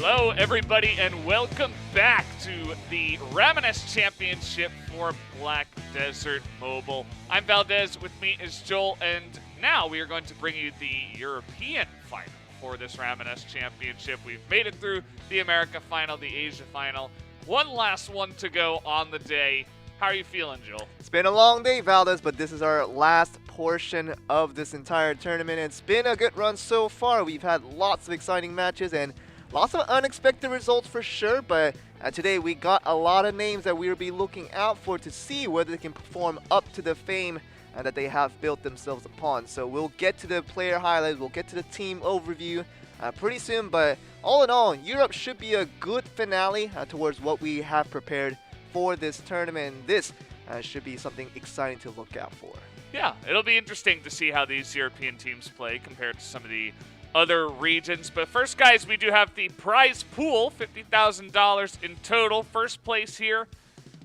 Hello, everybody, and welcome back to the Ramoness Championship for Black Desert Mobile. I'm Valdez, with me is Joel, and now we are going to bring you the European final for this Ramoness Championship. We've made it through the America final, the Asia final. One last one to go on the day. How are you feeling, Joel? It's been a long day, Valdez, but this is our last portion of this entire tournament. It's been a good run so far. We've had lots of exciting matches and lots of unexpected results for sure, but today we got a lot of names that we'll be looking out for to see whether they can perform up to the fame that they have built themselves upon. So we'll get to the player highlights, we'll get to the team overview pretty soon, but all in all, Europe should be a good finale towards what we have prepared for this tournament. This should be something exciting to look out for. Yeah, it'll be interesting to see how these European teams play compared to some of the other regions. But first, guys, we do have the prize pool, $50,000 in total. First place here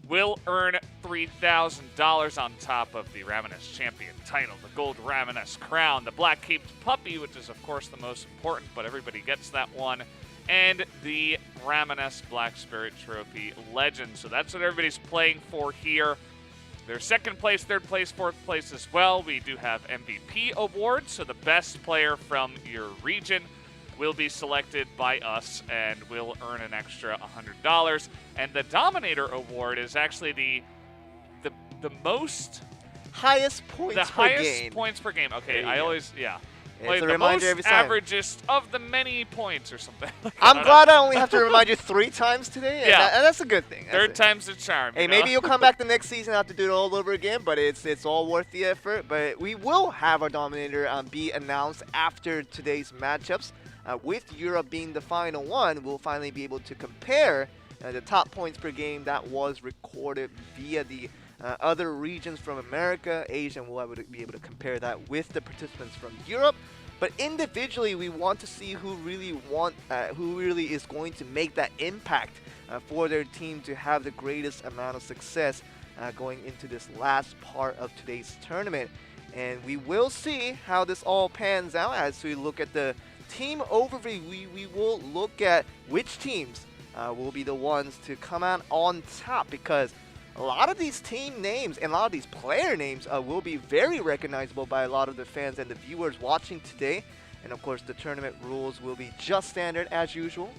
will earn $3,000 on top of the Ramoness champion title, the gold Ramoness crown, the black caped puppy, which is of course the most important, but everybody gets that one, and the Ramoness Black Spirit Trophy Legend. So that's what everybody's playing for here. There's second place, third place, fourth place as well. We do have MVP awards, so the best player from your region will be selected by us and will earn an extra $100. And the Dominator Award is actually the most highest points per game. Highest points per game. Okay, I always, yeah. It's like a the reminder most every time. averagest of the many points or something. I'm glad I only have to remind you 3 times today, and, Yeah. and that's a good thing. Third time's a charm. Hey, you know? maybe you'll come back the next season and have to do it all over again, but it's all worth the effort. But we will have our Dominator be announced after today's matchups. With Europe being the final one, we'll finally be able to compare the top points per game that was recorded via the other regions from America, Asia, and we'll be able to compare that with the participants from Europe. But individually, we want to see who really is going to make that impact for their team to have the greatest amount of success going into this last part of today's tournament. And we will see how this all pans out as we look at the team overview. We will look at which teams will be the ones to come out on top, because a lot of these team names and a lot of these player names will be very recognizable by a lot of the fans and the viewers watching today. And of course, the tournament rules will be just standard as usual.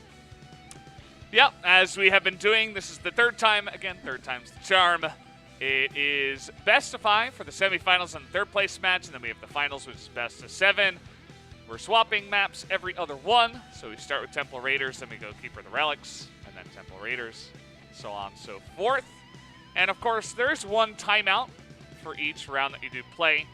Yep, as we have been doing, this is the third time. Again, third time's the charm. It is best of 5 for the semifinals and third place match, and then we have the finals, which is best of 7. We're swapping maps every other one, so we start with Temple Raiders, then we go Keeper of the Relics, and then Temple Raiders, so on and so forth. And of course, there's one timeout for each round that you do play.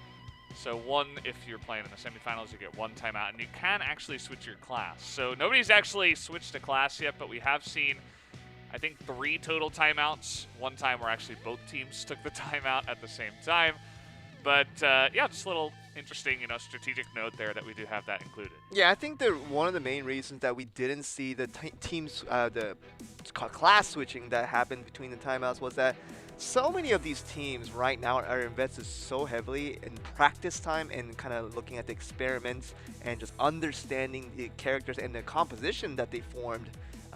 So one, if you're playing in the semifinals, you get one timeout, and you can actually switch your class. So nobody's actually switched a class yet, but we have seen, I think, 3 total timeouts. One time where actually both teams took the timeout at the same time. But yeah, just a little interesting, strategic note there that we do have that included. Yeah, I think one of the main reasons that we didn't see the teams, the class switching that happened between the timeouts was that so many of these teams right now are invested so heavily in practice time and kind of looking at the experiments and just understanding the characters and the composition that they formed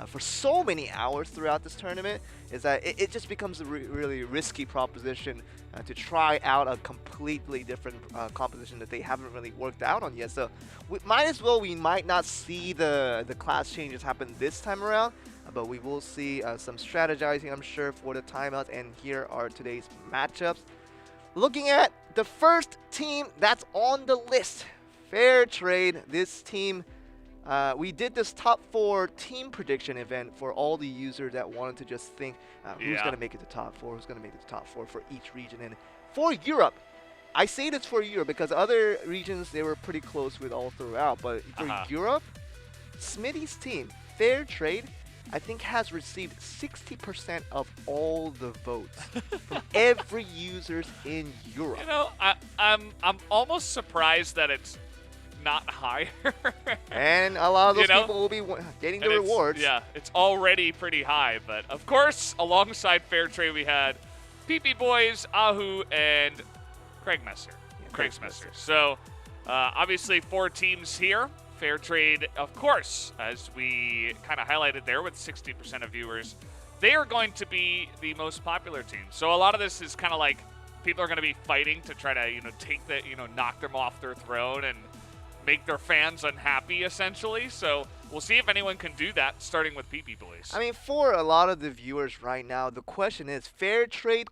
for so many hours throughout this tournament, is that it just becomes a really risky proposition to try out a completely different composition that they haven't really worked out on yet. So we might not see the class changes happen this time around, but we will see some strategizing, I'm sure, for the timeouts. And here are today's matchups. Looking at the first team that's on the list, Fair Trade. This team, we did this top 4 team prediction event for all the users that wanted to just think who's going to make it to top 4, who's going to make it to top 4 for each region. And for Europe, I say this for Europe because other regions, they were pretty close with all throughout. But for Europe, Smitty's team, Fair Trade, I think has received 60% of all the votes from every users in Europe. I'm almost surprised that it's not higher. And a lot of those people will be getting the rewards. Yeah, it's already pretty high. But of course, alongside Fair Trade, we had PP Boys, Ahu, and Craig Messer. Yeah, Craig Messer. So obviously 4 teams here Fair Trade, of course, as we kind of highlighted there with 60% of viewers, they are going to be the most popular team. So a lot of this is kind of like people are going to be fighting to try to, take the, knock them off their throne and make their fans unhappy, essentially. So we'll see if anyone can do that, starting with PP Boys. I mean, for a lot of the viewers right now, the question is fair trade ?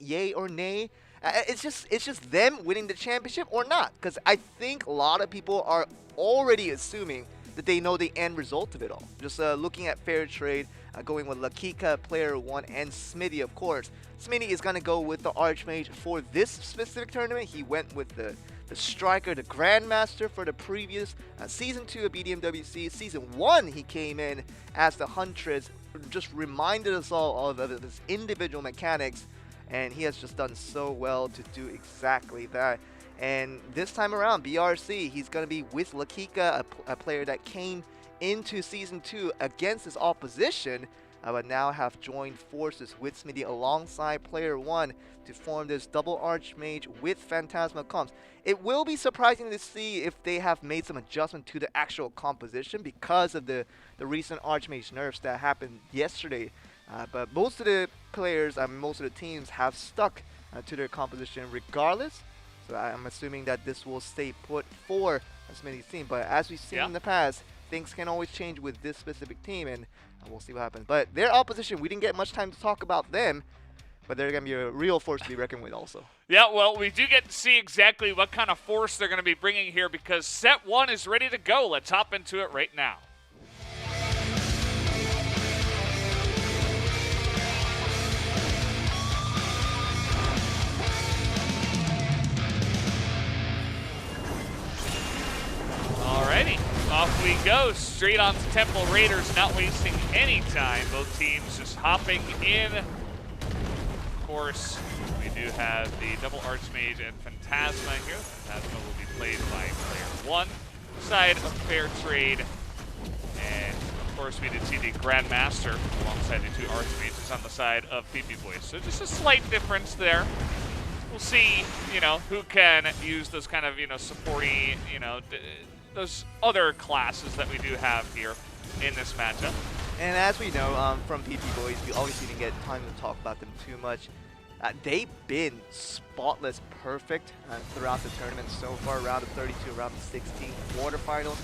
Yay or nay? It's just them winning the championship or not, because I think a lot of people are already assuming that they know the end result of it all. Just looking at fair trade, going with Lakika, player 1, and Smitty, of course. Smitty is going to go with the Archmage for this specific tournament. He went with the Striker, the Grandmaster for the previous Season 2 of BDMWC. Season 1, he came in as the Huntress, just reminded us all of his individual mechanics, and he has just done so well to do exactly that. And this time around, BRC, he's going to be with Lakika, a player that came into Season 2 against his opposition, but now have joined forces with Smitty alongside player 1 to form this double Archmage with Phantasma comps. It will be surprising to see if they have made some adjustment to the actual composition because of the recent Archmage nerfs that happened yesterday. But most of the players, most of the teams have stuck to their composition regardless. So I'm assuming that this will stay put for Smitty's team. But as we've seen in the past, things can always change with this specific team, and we'll see what happens. But their opposition, we didn't get much time to talk about them, but they're going to be a real force to be reckoned with also. Yeah, well, we do get to see exactly what kind of force they're going to be bringing here because set 1 is ready to go. Let's hop into it right now. Alrighty, off we go, straight on to Temple Raiders, not wasting any time. Both teams just hopping in. Of course, we do have the double Archmage and Phantasma here. Phantasma will be played by player 1, side of Fair Trade. And of course, we did see the Grandmaster alongside the 2 Archmages on the side of PP Boys. So just a slight difference there. We'll see, who can use those kind of, supporty, those other classes that we do have here in this matchup. And as we know from PP Boys, we obviously didn't get time to talk about them too much. They've been spotless perfect throughout the tournament so far, round of 32, round of 16, quarterfinals.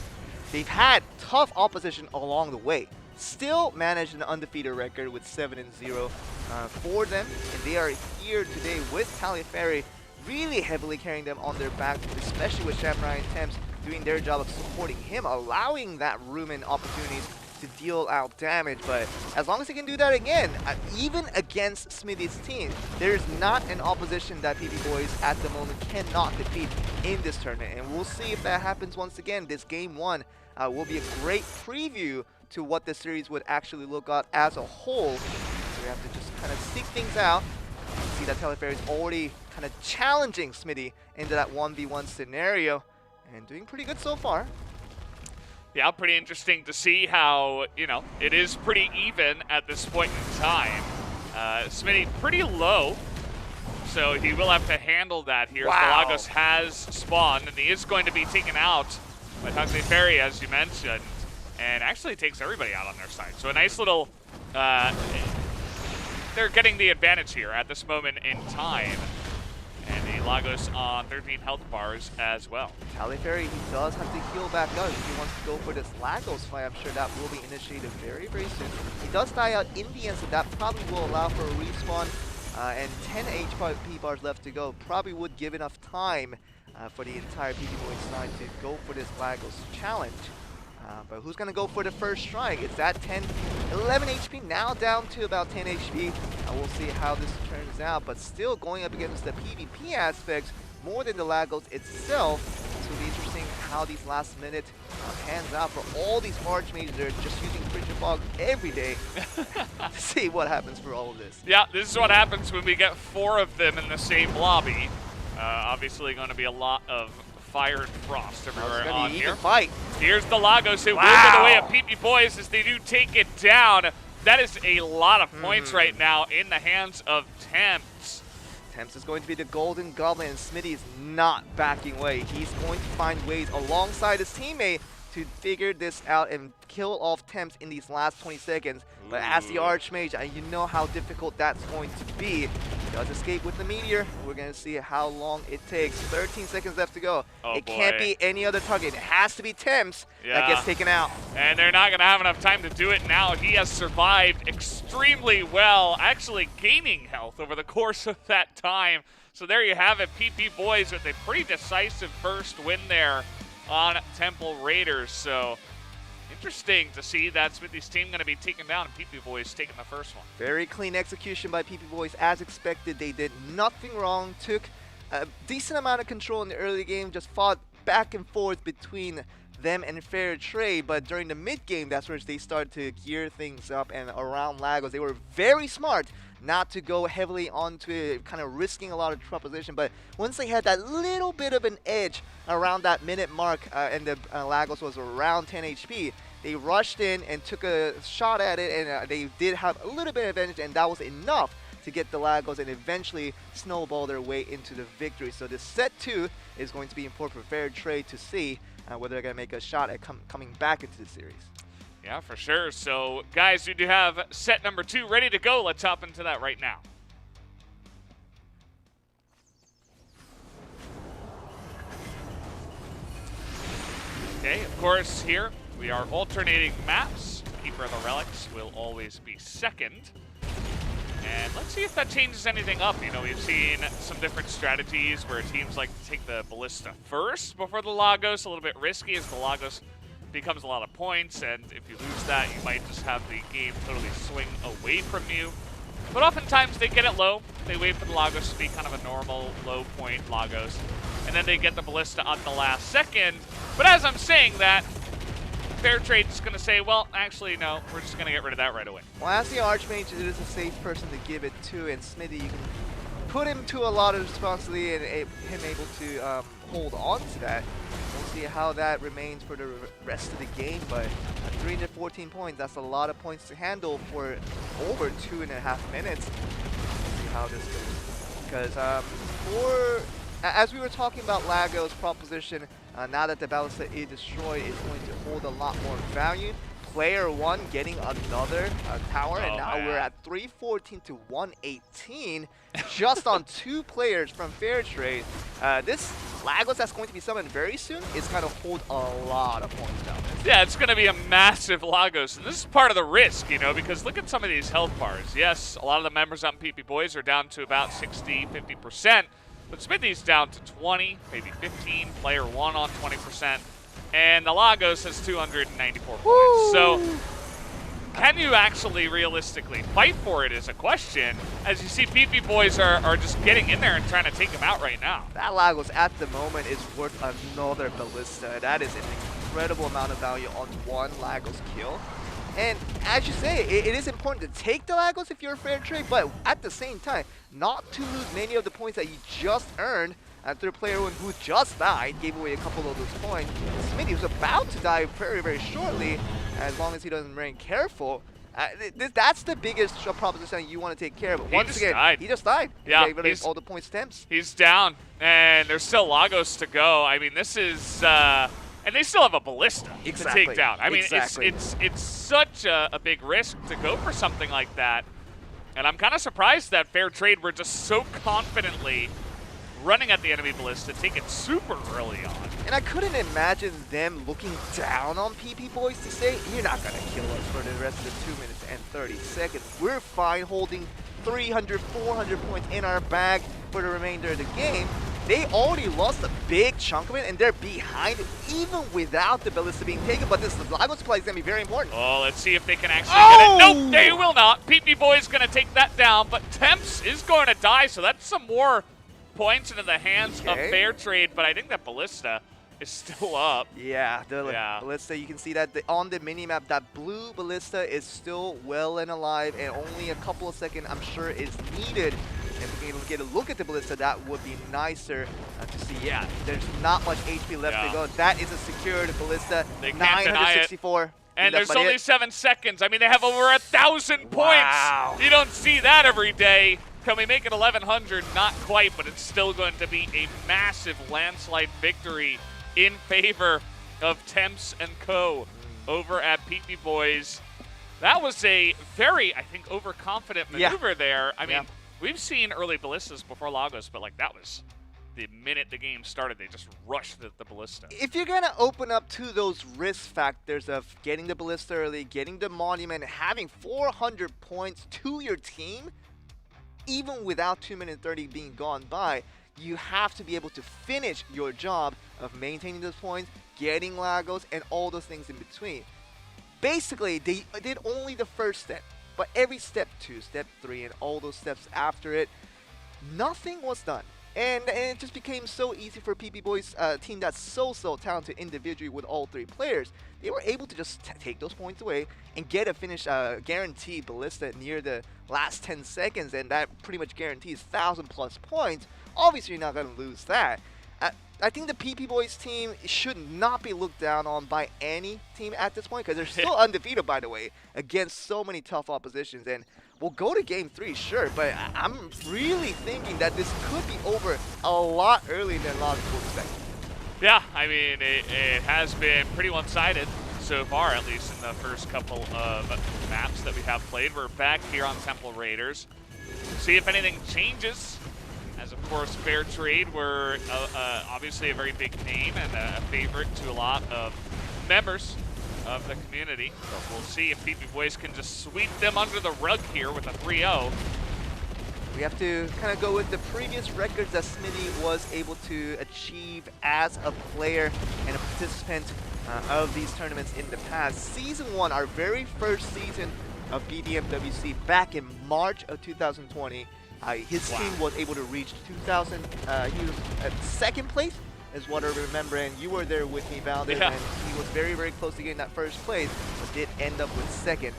They've had tough opposition along the way. Still managed an undefeated record with 7-0 for them. And they are here today with Taliaferri, really heavily carrying them on their back, especially with Samurai and Thames doing their job of supporting him, allowing that room and opportunities to deal out damage. But as long as he can do that again, even against Smitty's team, there's not an opposition that PP Boys at the moment cannot defeat in this tournament. And we'll see if that happens once again. This game 1 will be a great preview to what the series would actually look at as a whole. So we have to just kind of seek things out. See that Taliaferri is already kind of challenging Smitty into that 1v1 scenario and doing pretty good so far. Yeah, pretty interesting to see how, it is pretty even at this point in time. Smitty pretty low, so he will have to handle that here. Wow. Lagos has spawned, and he is going to be taken out by Taliaferri, as you mentioned, and actually takes everybody out on their side. So a nice little, they're getting the advantage here at this moment in time. And the Lagos on 13 health bars as well. Taliaferri, he does have to heal back up if he wants to go for this Lagos fight. I'm sure that will be initiated very, very soon. He does die out in the end, so that probably will allow for a respawn. And 10 HP bars left to go. Probably would give enough time for the entire PP Boys side to go for this Lagos challenge. But who's going to go for the first strike? It's at 11 HP, now down to about 10 HP. We'll see how this turns out, but still going up against the PvP aspects more than the Lagos itself. So it'll be interesting how these last minute pans out for all these Archmages that are just using Frigid Fog every day to see what happens for all of this. Yeah, this is what happens when we get 4 of them in the same lobby. Obviously going to be a lot of fire and frost everywhere on here. Fight. Here's the Lagos who will get away at PP Boys as they do take it down. That is a lot of points right now in the hands of Thames. Thames is going to be the Golden Goblin, and Smitty is not backing away. He's going to find ways alongside his teammate to figure this out and kill off Temps in these last 20 seconds. But as the Archmage, you know how difficult that's going to be. Does escape with the Meteor. We're going to see how long it takes. 13 seconds left to go. It can't be any other target. It has to be Temps that gets taken out. And they're not going to have enough time to do it now. He has survived extremely well, actually gaining health over the course of that time. So there you have it, PP Boys with a pretty decisive first win there on Temple Raiders. So interesting to see that Smithy's team going to be taken down and PP Boys taking the first one. Very clean execution by PP Boys. As expected, they did nothing wrong. Took a decent amount of control in the early game, just fought back and forth between them and Fair Trade, but during the mid game, that's where they started to gear things up, and around Lagos, they were very smart not to go heavily onto it, kind of risking a lot of proposition. But once they had that little bit of an edge around that minute mark, and the Lagos was around 10 HP, they rushed in and took a shot at it, and they did have a little bit of advantage, and that was enough to get the Lagos and eventually snowball their way into the victory. So this set 2 is going to be important for Fair Trade to see whether they're going to make a shot at coming back into the series. Yeah, for sure. So, guys, we do have set number 2 ready to go. Let's hop into that right now. Okay, of course, here we are alternating maps. Keeper of the Relics will always be second. And let's see if that changes anything up. You know, we've seen some different strategies where teams like to take the Ballista first before the Lagos. A little bit risky as the Lagos becomes a lot of points, and if you lose that, you might just have the game totally swing away from you. But oftentimes they get it low. They wait for the Lagos to be kind of a normal low point Lagos, and then they get the Ballista on the last second. But as I'm saying that, Fair Trade is going to say, well, actually, no, we're just going to get rid of that right away. Well, as the Archmage, it is a safe person to give it to, and Smithy, you can put him to a lot of responsibility and him able to hold on to that. We'll see how that remains for the rest of the game, but 314 points, that's a lot of points to handle for over 2.5 minutes. We'll see how this goes. Because as we were talking about Lagos proposition, now that the Ballista is destroyed, it's going to hold a lot more value. Player 1 getting another tower, and now we're at 314 to 118, just on 2 players from Fair Trade. This Lagos that's going to be summoned very soon is going to hold a lot of points down there. Yeah, it's going to be a massive Lagos, and this is part of the risk, you know, because look at some of these health bars. Yes, a lot of the members on PP Boys are down to about 60, 50%, but Smithy's down to 20, maybe 15, player 1 on 20%. And the Lagos has 294 points. Woo! So, can you actually realistically fight for it is a question. As you see, PP Boys are just getting in there and trying to take him out right now. That Lagos at the moment is worth another Ballista. That is an incredible amount of value on one Lagos kill. And as you say, it is important to take the Lagos if you're a Fair Trade, but at the same time, not to lose many of the points that you just earned after player 1 who just died, gave away a couple of those points. Smithy was about to die very, very shortly, as long as he doesn't remain careful. That's the biggest proposition you want to take care of. But once again, he just died. Yeah, he gave all the points Temps. He's down, and there's still Lagos to go. I mean, this is... and they still have a Ballista to take down. I mean, it's such a big risk to go for something like that. And I'm kind of surprised that Fair Trade were just so confidently running at the enemy Ballista, take it super early on. And I couldn't imagine them looking down on PP Boys to say, you're not going to kill us for the rest of the 2 minutes and 30 seconds. We're fine holding 300, 400 points in our bag for the remainder of the game. They already lost a big chunk of it, and they're behind it, even without the Ballista being taken. But this Lagos play is going to be very important. Oh, let's see if they can actually get it. Nope, they will not. PP Boys going to take that down, but Temps is going to die, so that's some more points into the hands of Fair Trade, but I think that Ballista is still up. Yeah, the Ballista, you can see that on the minimap, that blue Ballista is still well and alive, and only a couple of seconds, I'm sure, is needed. If we can get a look at the Ballista, that would be nicer to see. Yeah, there's not much HP left to go. That is a secured Ballista. They can't 964. Deny it. And there's only 7 seconds. I mean, they have over 1,000 points. You don't see that every day. Can we make it 1,100? Not quite, but it's still going to be a massive landslide victory in favor of Temps and Co. over at PP Boys. That was a very, I think, overconfident maneuver there. I mean, we've seen early ballistas before Lagos, but like that was the minute the game started, they just rushed the ballista. If you're going to open up to those risk factors of getting the ballista early, getting the monument, having 400 points to your team, even without 2 minutes 30 being gone by, you have to be able to finish your job of maintaining those points, getting Lagos, and all those things in between. Basically, they did only the first step, but every step 2, step 3, and all those steps after it, nothing was done. And it just became so easy for PP Boys, team that's so talented individually with all 3 players. They were able to just take those points away and get a finish guaranteed ballista near the last 10 seconds, and that pretty much guarantees 1,000+ points. Obviously, you're not going to lose that. I think the PP Boys team should not be looked down on by any team at this point because they're still undefeated, by the way, against so many tough oppositions. And we'll go to Game 3, sure, but I'm really thinking that this could be over a lot earlier than a lot of people expect. Yeah, I mean, it has been pretty one-sided so far, at least in the first couple of maps that we have played. We're back here on Temple Raiders. See if anything changes. As, of course, Fair Trade were obviously a very big name and a favorite to a lot of members of the community. So we'll see if PP Boys can just sweep them under the rug here with a 3-0. We have to kind of go with the previous records that Smitty was able to achieve as a player and a participant of these tournaments in the past. Season 1, our very first season of BDM WC back in March of 2020. His team was able to reach 2,000. He was at second place, is what I remember, and you were there with me, Valder, and he was very, very close to getting that first place, but did end up with second.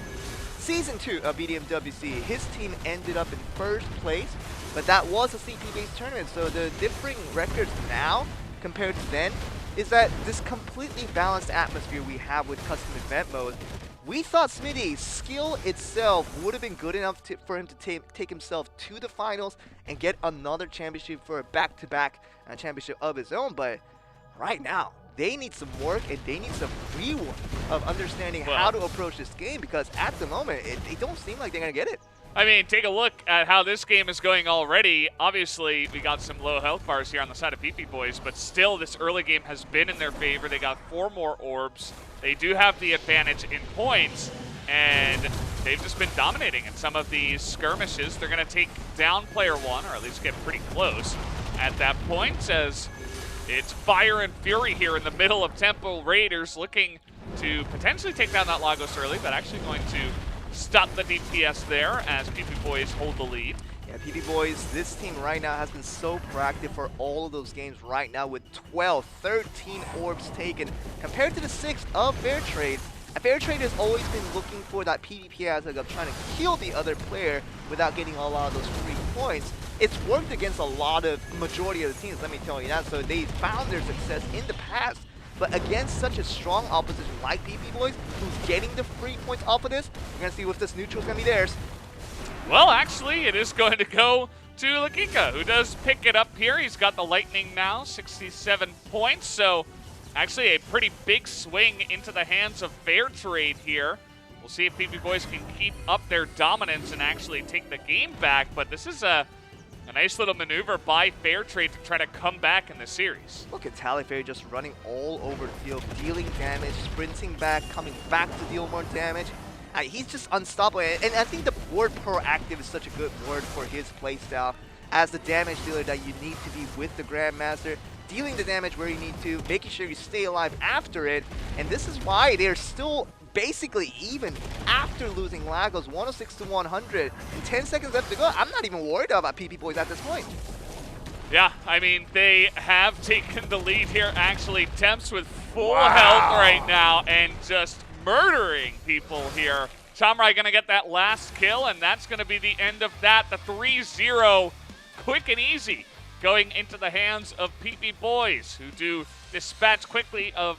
Season 2 of BDM WC, his team ended up in first place, but that was a CP-based tournament, so the differing records now compared to then is that this completely balanced atmosphere we have with custom event mode. We thought Smitty's skill itself would have been good enough for him to take himself to the finals and get another championship for a back-to-back championship of his own. But right now, they need some work and they need some rework of understanding how to approach this game because at the moment, they don't seem like they're going to get it. I mean, take a look at how this game is going already. Obviously, we got some low health bars here on the side of PP Boys, but still, this early game has been in their favor. They got 4 more orbs. They do have the advantage in points, and they've just been dominating in some of these skirmishes. They're going to take down player 1, or at least get pretty close at that point, as it's fire and fury here in the middle of Temple Raiders, looking to potentially take down that Lagos early, but actually going to stop the DPS there as PP Boys hold the lead. Yeah, PP Boys, this team right now has been so proactive for all of those games right now with 12, 13 orbs taken compared to the 6 of Fair Trade. Fair Trade has always been looking for that PvP aspect of trying to kill the other player without getting a lot of those free points. It's worked against a lot of majority of the teams, let me tell you that. So they found their success in the past. But against such a strong opposition like PP Boys, who's getting the free points off of this, we're going to see if this neutral's going to be theirs. Well, actually, it is going to go to Lakika, who does pick it up here. He's got the Lightning now, 67 points. So actually a pretty big swing into the hands of Fair Trade here. We'll see if PP Boys can keep up their dominance and actually take the game back. But this is a nice little maneuver by Fair Trade to try to come back in the series. Look at Talifair just running all over the field, dealing damage, sprinting back, coming back to deal more damage. He's just unstoppable, and I think the word proactive is such a good word for his playstyle as the damage dealer that you need to be with the Grandmaster, dealing the damage where you need to, making sure you stay alive after it, and this is why they're still basically even after losing Lagos 106 to 100 and 10 seconds left to go. I'm not even worried about PP Boys at this point. Yeah, I mean, they have taken the lead here. Actually, Temps with full health right now and just murdering people here. Shamrai going to get that last kill, and that's going to be the end of that. The 3-0, quick and easy, going into the hands of PP Boys, who do dispatch quickly of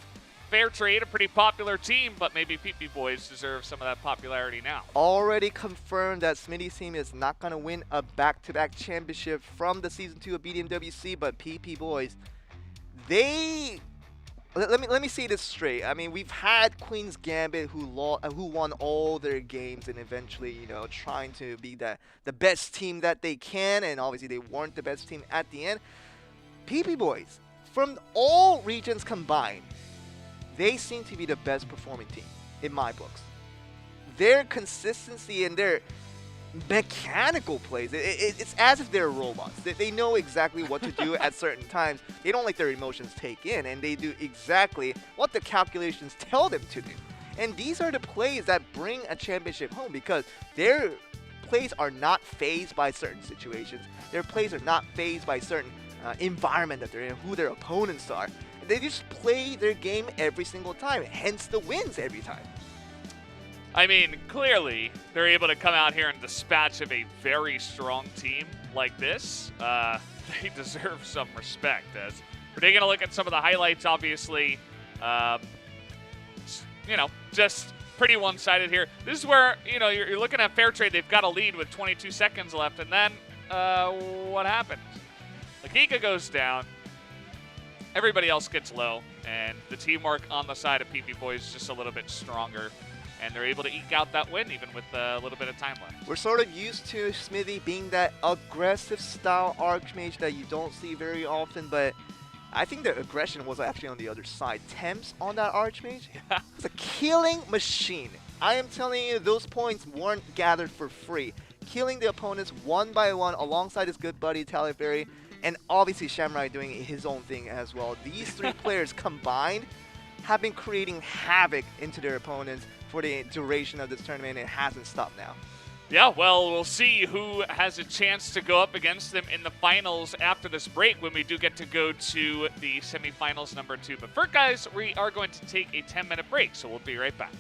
Fair Trade, a pretty popular team, but maybe PP Boys deserve some of that popularity now. Already confirmed that Smitty's team is not going to win a back-to-back championship from the Season 2 of BDMWC, but PP Boys, they let me see this straight. I mean, we've had Queen's Gambit who won all their games and eventually, trying to be the best team that they can, and obviously they weren't the best team at the end. PP Boys, from all regions combined, they seem to be the best performing team in my books. Their consistency and their mechanical plays, it's as if they're robots. They know exactly what to do at certain times. They don't let their emotions take in, and they do exactly what the calculations tell them to do. And these are the plays that bring a championship home, because their plays are not phased by certain situations. Their plays are not phased by certain environment that they're in, who their opponents are. They just play their game every single time, hence the wins every time. I mean, clearly, they're able to come out here and dispatch of a very strong team like this. They deserve some respect. As we're taking a look at some of the highlights, obviously, just pretty one-sided here. This is where, you're looking at Fair Trade. They've got a lead with 22 seconds left, and then what happens? Lakika goes down. Everybody else gets low, and the teamwork on the side of PP Boys is just a little bit stronger. And they're able to eke out that win even with a little bit of time left. We're sort of used to Smithy being that aggressive style Archmage that you don't see very often, but I think the aggression was actually on the other side. Temps on that Archmage was a killing machine. I am telling you, those points weren't gathered for free. Killing the opponents one by one alongside his good buddy Taliaferry, and obviously Shamrai doing his own thing as well. These three players combined have been creating havoc into their opponents for the duration of this tournament. It hasn't stopped now. Yeah, well, we'll see who has a chance to go up against them in the finals after this break when we do get to go to the semifinals number 2. But first, guys, we are going to take a 10-minute break, so we'll be right back.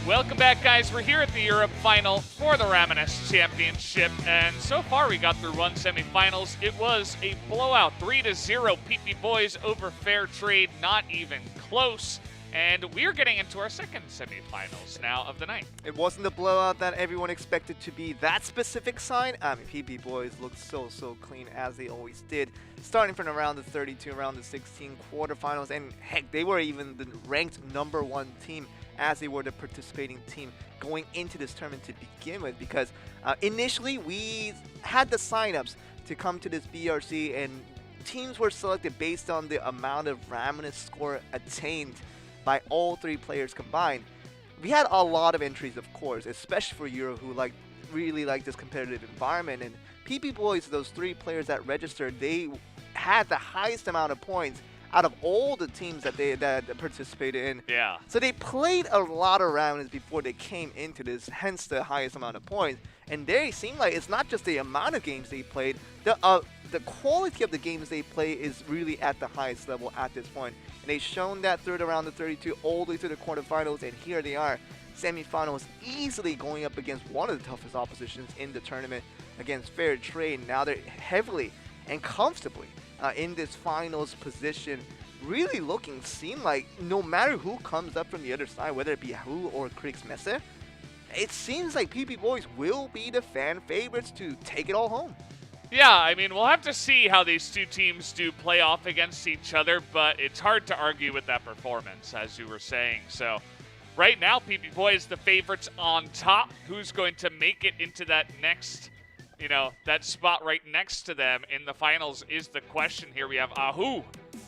Welcome back, guys. We're here at the Europe Final for the Ramoness Championship, and so far we got through one semifinals. It was a blowout, 3-0 PP Boys over Fair Trade, not even close. And we're getting into our second semifinals now of the night. It wasn't the blowout that everyone expected to be that specific sign. I mean, PP Boys looked so clean as they always did. Starting from around the 32, around the 16 quarterfinals, and heck, they were even the ranked #1 team as they were the participating team going into this tournament to begin with, because initially we had the signups to come to this BRC, and teams were selected based on the amount of Ramoness score attained by all three players combined. We had a lot of entries, of course, especially for Euro, who really like this competitive environment. And PP Boys, those three players that registered, they had the highest amount of points out of all the teams that participated in. Yeah. So they played a lot of rounds before they came into this, hence the highest amount of points. And they seem like it's not just the amount of games they played, the quality of the games they play is really at the highest level at this point. And they've shown that through around the 32 all the way to the quarterfinals, and here they are, semifinals, easily going up against one of the toughest oppositions in the tournament against Fair Trade. Now they're heavily and comfortably in this finals position, really seem like no matter who comes up from the other side, whether it be Yahoo or Kriegs Messe, it seems like PP Boys will be the fan favorites to take it all home. Yeah, I mean, we'll have to see how these two teams do play off against each other, but it's hard to argue with that performance, as you were saying. So right now, PP Boys the favorites on top. Who's going to make it into that next, that spot right next to them in the finals is the question here. We have Ahu, the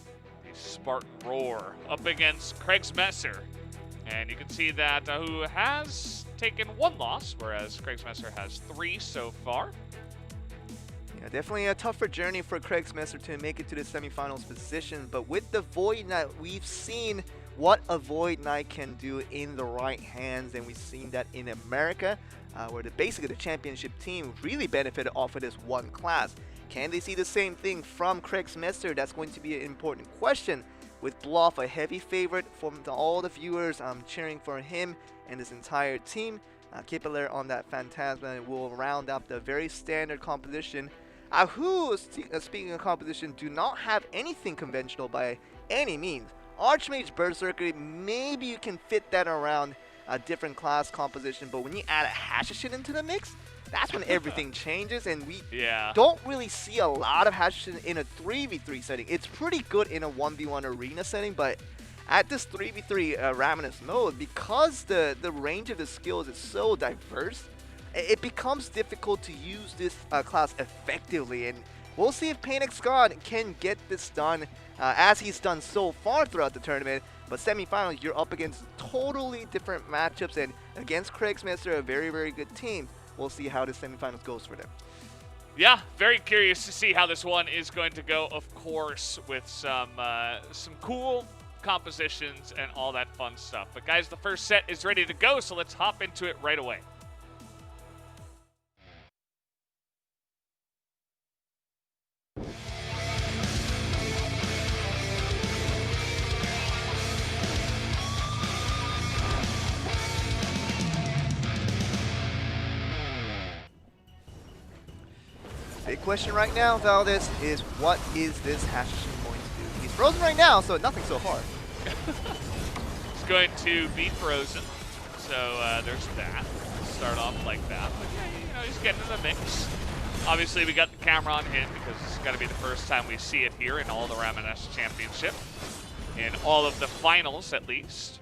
Spartan Roar, up against Kriegs Messer. And you can see that Ahu has taken one loss, whereas Kriegs Messer has 3 so far. Yeah, definitely a tougher journey for Kriegs Messer to make it to the semifinals position, but with the Void Knight, we've seen what a Void Knight can do in the right hands, and we've seen that in America, where basically the championship team really benefited off of this one class. Can they see the same thing from Kriegs Messer? That's going to be an important question, with Bluff a heavy favorite from all the viewers cheering for him and his entire team. Kipler on that Phantasma will round up the very standard composition. Who, speaking of composition, do not have anything conventional by any means. Archmage Berserker, maybe you can fit that around a different class composition, but when you add a Hashashin into the mix, that's when everything changes, and we don't really see a lot of Hashashin in a 3v3 setting. It's pretty good in a 1v1 arena setting, but at this 3v3 Ramoness mode, because the range of the skills is so diverse, it becomes difficult to use this class effectively, and we'll see if Painix God can get this done as he's done so far throughout the tournament. But semifinals, you're up against totally different matchups, and against Kriegs Messer, a very good team. We'll see how the semifinals goes for them. Yeah, very curious to see how this one is going to go, of course, with some cool compositions and all that fun stuff. But guys, the first set is ready to go, so let's hop into it right away. Big question right now, Valdez, is what is this Hashashin going to do? He's frozen right now, so nothing so hard. It's going to be frozen, so there's that. Start off like that, but yeah, he's getting in the mix. Obviously, we got the camera on him because it's got to be the first time we see it here in all the Ramoness Championship, in all of the finals at least.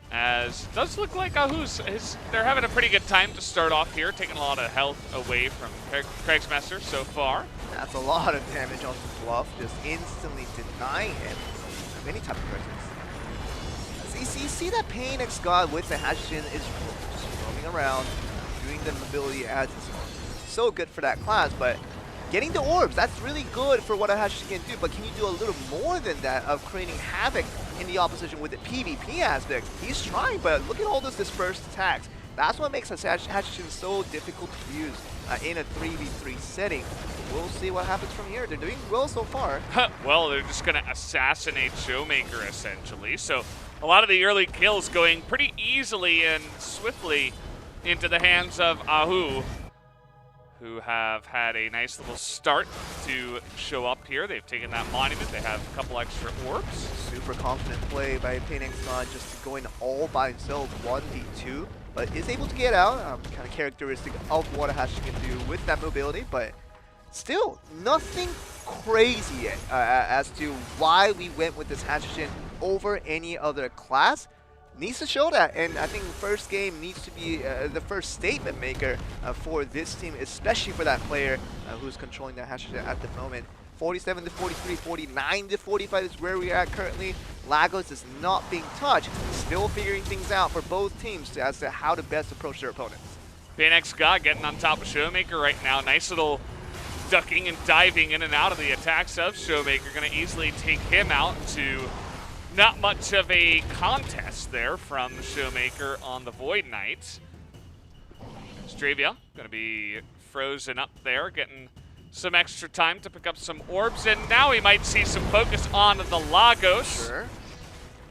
As it does look like they're having a pretty good time to start off here, taking a lot of health away from Kriegs Messer so far. That's a lot of damage on the Bluff, just instantly denying him of any type of presence. You see that Painix God with the Hashashin is just roaming around, doing the mobility as is so good for that class, but getting the orbs, that's really good for what a Hashashin can do, but can you do a little more than that of creating havoc in the opposition with the PvP aspect? He's trying, but look at all those dispersed attacks. That's what makes a Hashashin so difficult to use in a 3v3 setting. We'll see what happens from here. They're doing well so far. Well, they're just going to assassinate Showmaker, essentially. So a lot of the early kills going pretty easily and swiftly into the hands of Ahu, who have had a nice little start to show up here. They've taken that monument. They have a couple extra orbs. Super confident play by Phoenix God, just going all by himself, 1v2, but is able to get out. Kind of characteristic of what Hashi can do with that mobility, but still nothing crazy yet as to why we went with this Hatchin over any other class. Needs to show that, and I think first game needs to be the first statement maker for this team, especially for that player who's controlling that Hatchin at the moment. 47 to 43, 49 to 45 is where we are at currently. Lagos is not being touched, still figuring things out for both teams as to how to best approach their opponents. Phoenix God getting on top of Showmaker right now. Nice little ducking and diving in and out of the attacks of Showmaker. Going to easily take him out to not much of a contest there from Showmaker on the Void Knight. Stravia going to be frozen up there, getting some extra time to pick up some orbs, and now we might see some focus on the Lagos. Sure.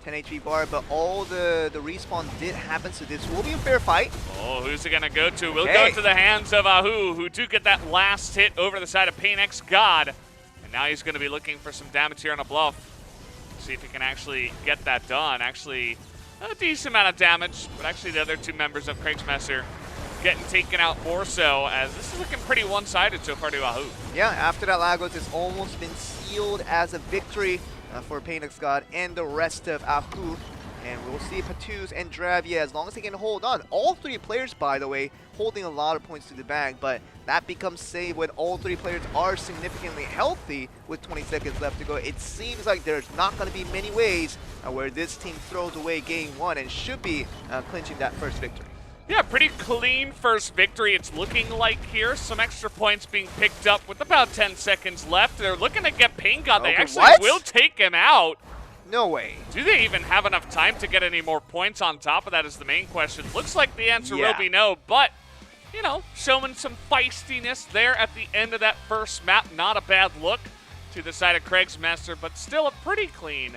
10 HP bar, but all the respawn did happen, so this will be a fair fight. Oh, who's it going to go to? We'll go to the hands of Ahu, who do get that last hit over the side of Painx God. And now he's going to be looking for some damage here on a bluff. See if he can actually get that done. Actually, a decent amount of damage, but actually the other two members of Craig's Messer getting taken out more so, as this is looking pretty one-sided so far to Ahu. Yeah, after that Lagos, it's almost been sealed as a victory for Painx God and the rest of Ahu. And we'll see Patus and Dravia, as long as they can hold on. All three players, by the way, holding a lot of points to the bag, but that becomes safe when all three players are significantly healthy with 20 seconds left to go. It seems like there's not going to be many ways where this team throws away game one and should be clinching that first victory. Yeah, pretty clean first victory it's looking like here. Some extra points being picked up with about 10 seconds left. They're looking to get Pain God. They actually will take him out. No way. Do they even have enough time to get any more points on top of that is the main question. Looks like the answer will be no, but, you know, showing some feistiness there at the end of that first map. Not a bad look to the side of Craig's Messer, but still a pretty clean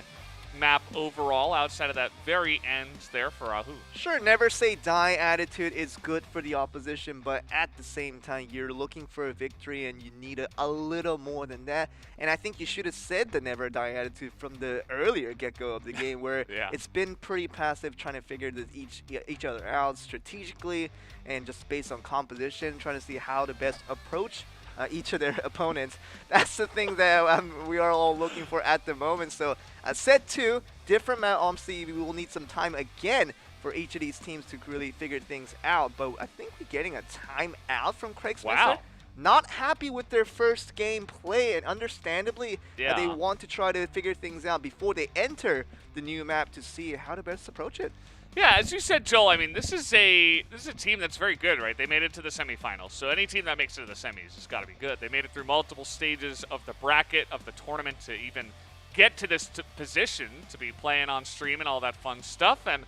map overall outside of that very end there for Ahu. Sure, never say die attitude is good for the opposition, but at the same time, you're looking for a victory and you need a little more than that. And I think you should have said the never die attitude from the earlier get-go of the game, where it's been pretty passive, trying to figure each other out strategically and just based on composition, trying to see how to best approach each of their opponents. That's the thing that we are all looking for at the moment. So set two, different map. Obviously, we will need some time again for each of these teams to really figure things out. But I think we're getting a timeout from Craig's Messer. Not happy with their first game play, and understandably, they want to try to figure things out before they enter the new map to see how to best approach it. Yeah, as you said, Joel, I mean, this is a team that's very good, right? They made it to the semifinals, so any team that makes it to the semis has got to be good. They made it through multiple stages of the bracket, of the tournament, to even get to this position, to be playing on stream and all that fun stuff, and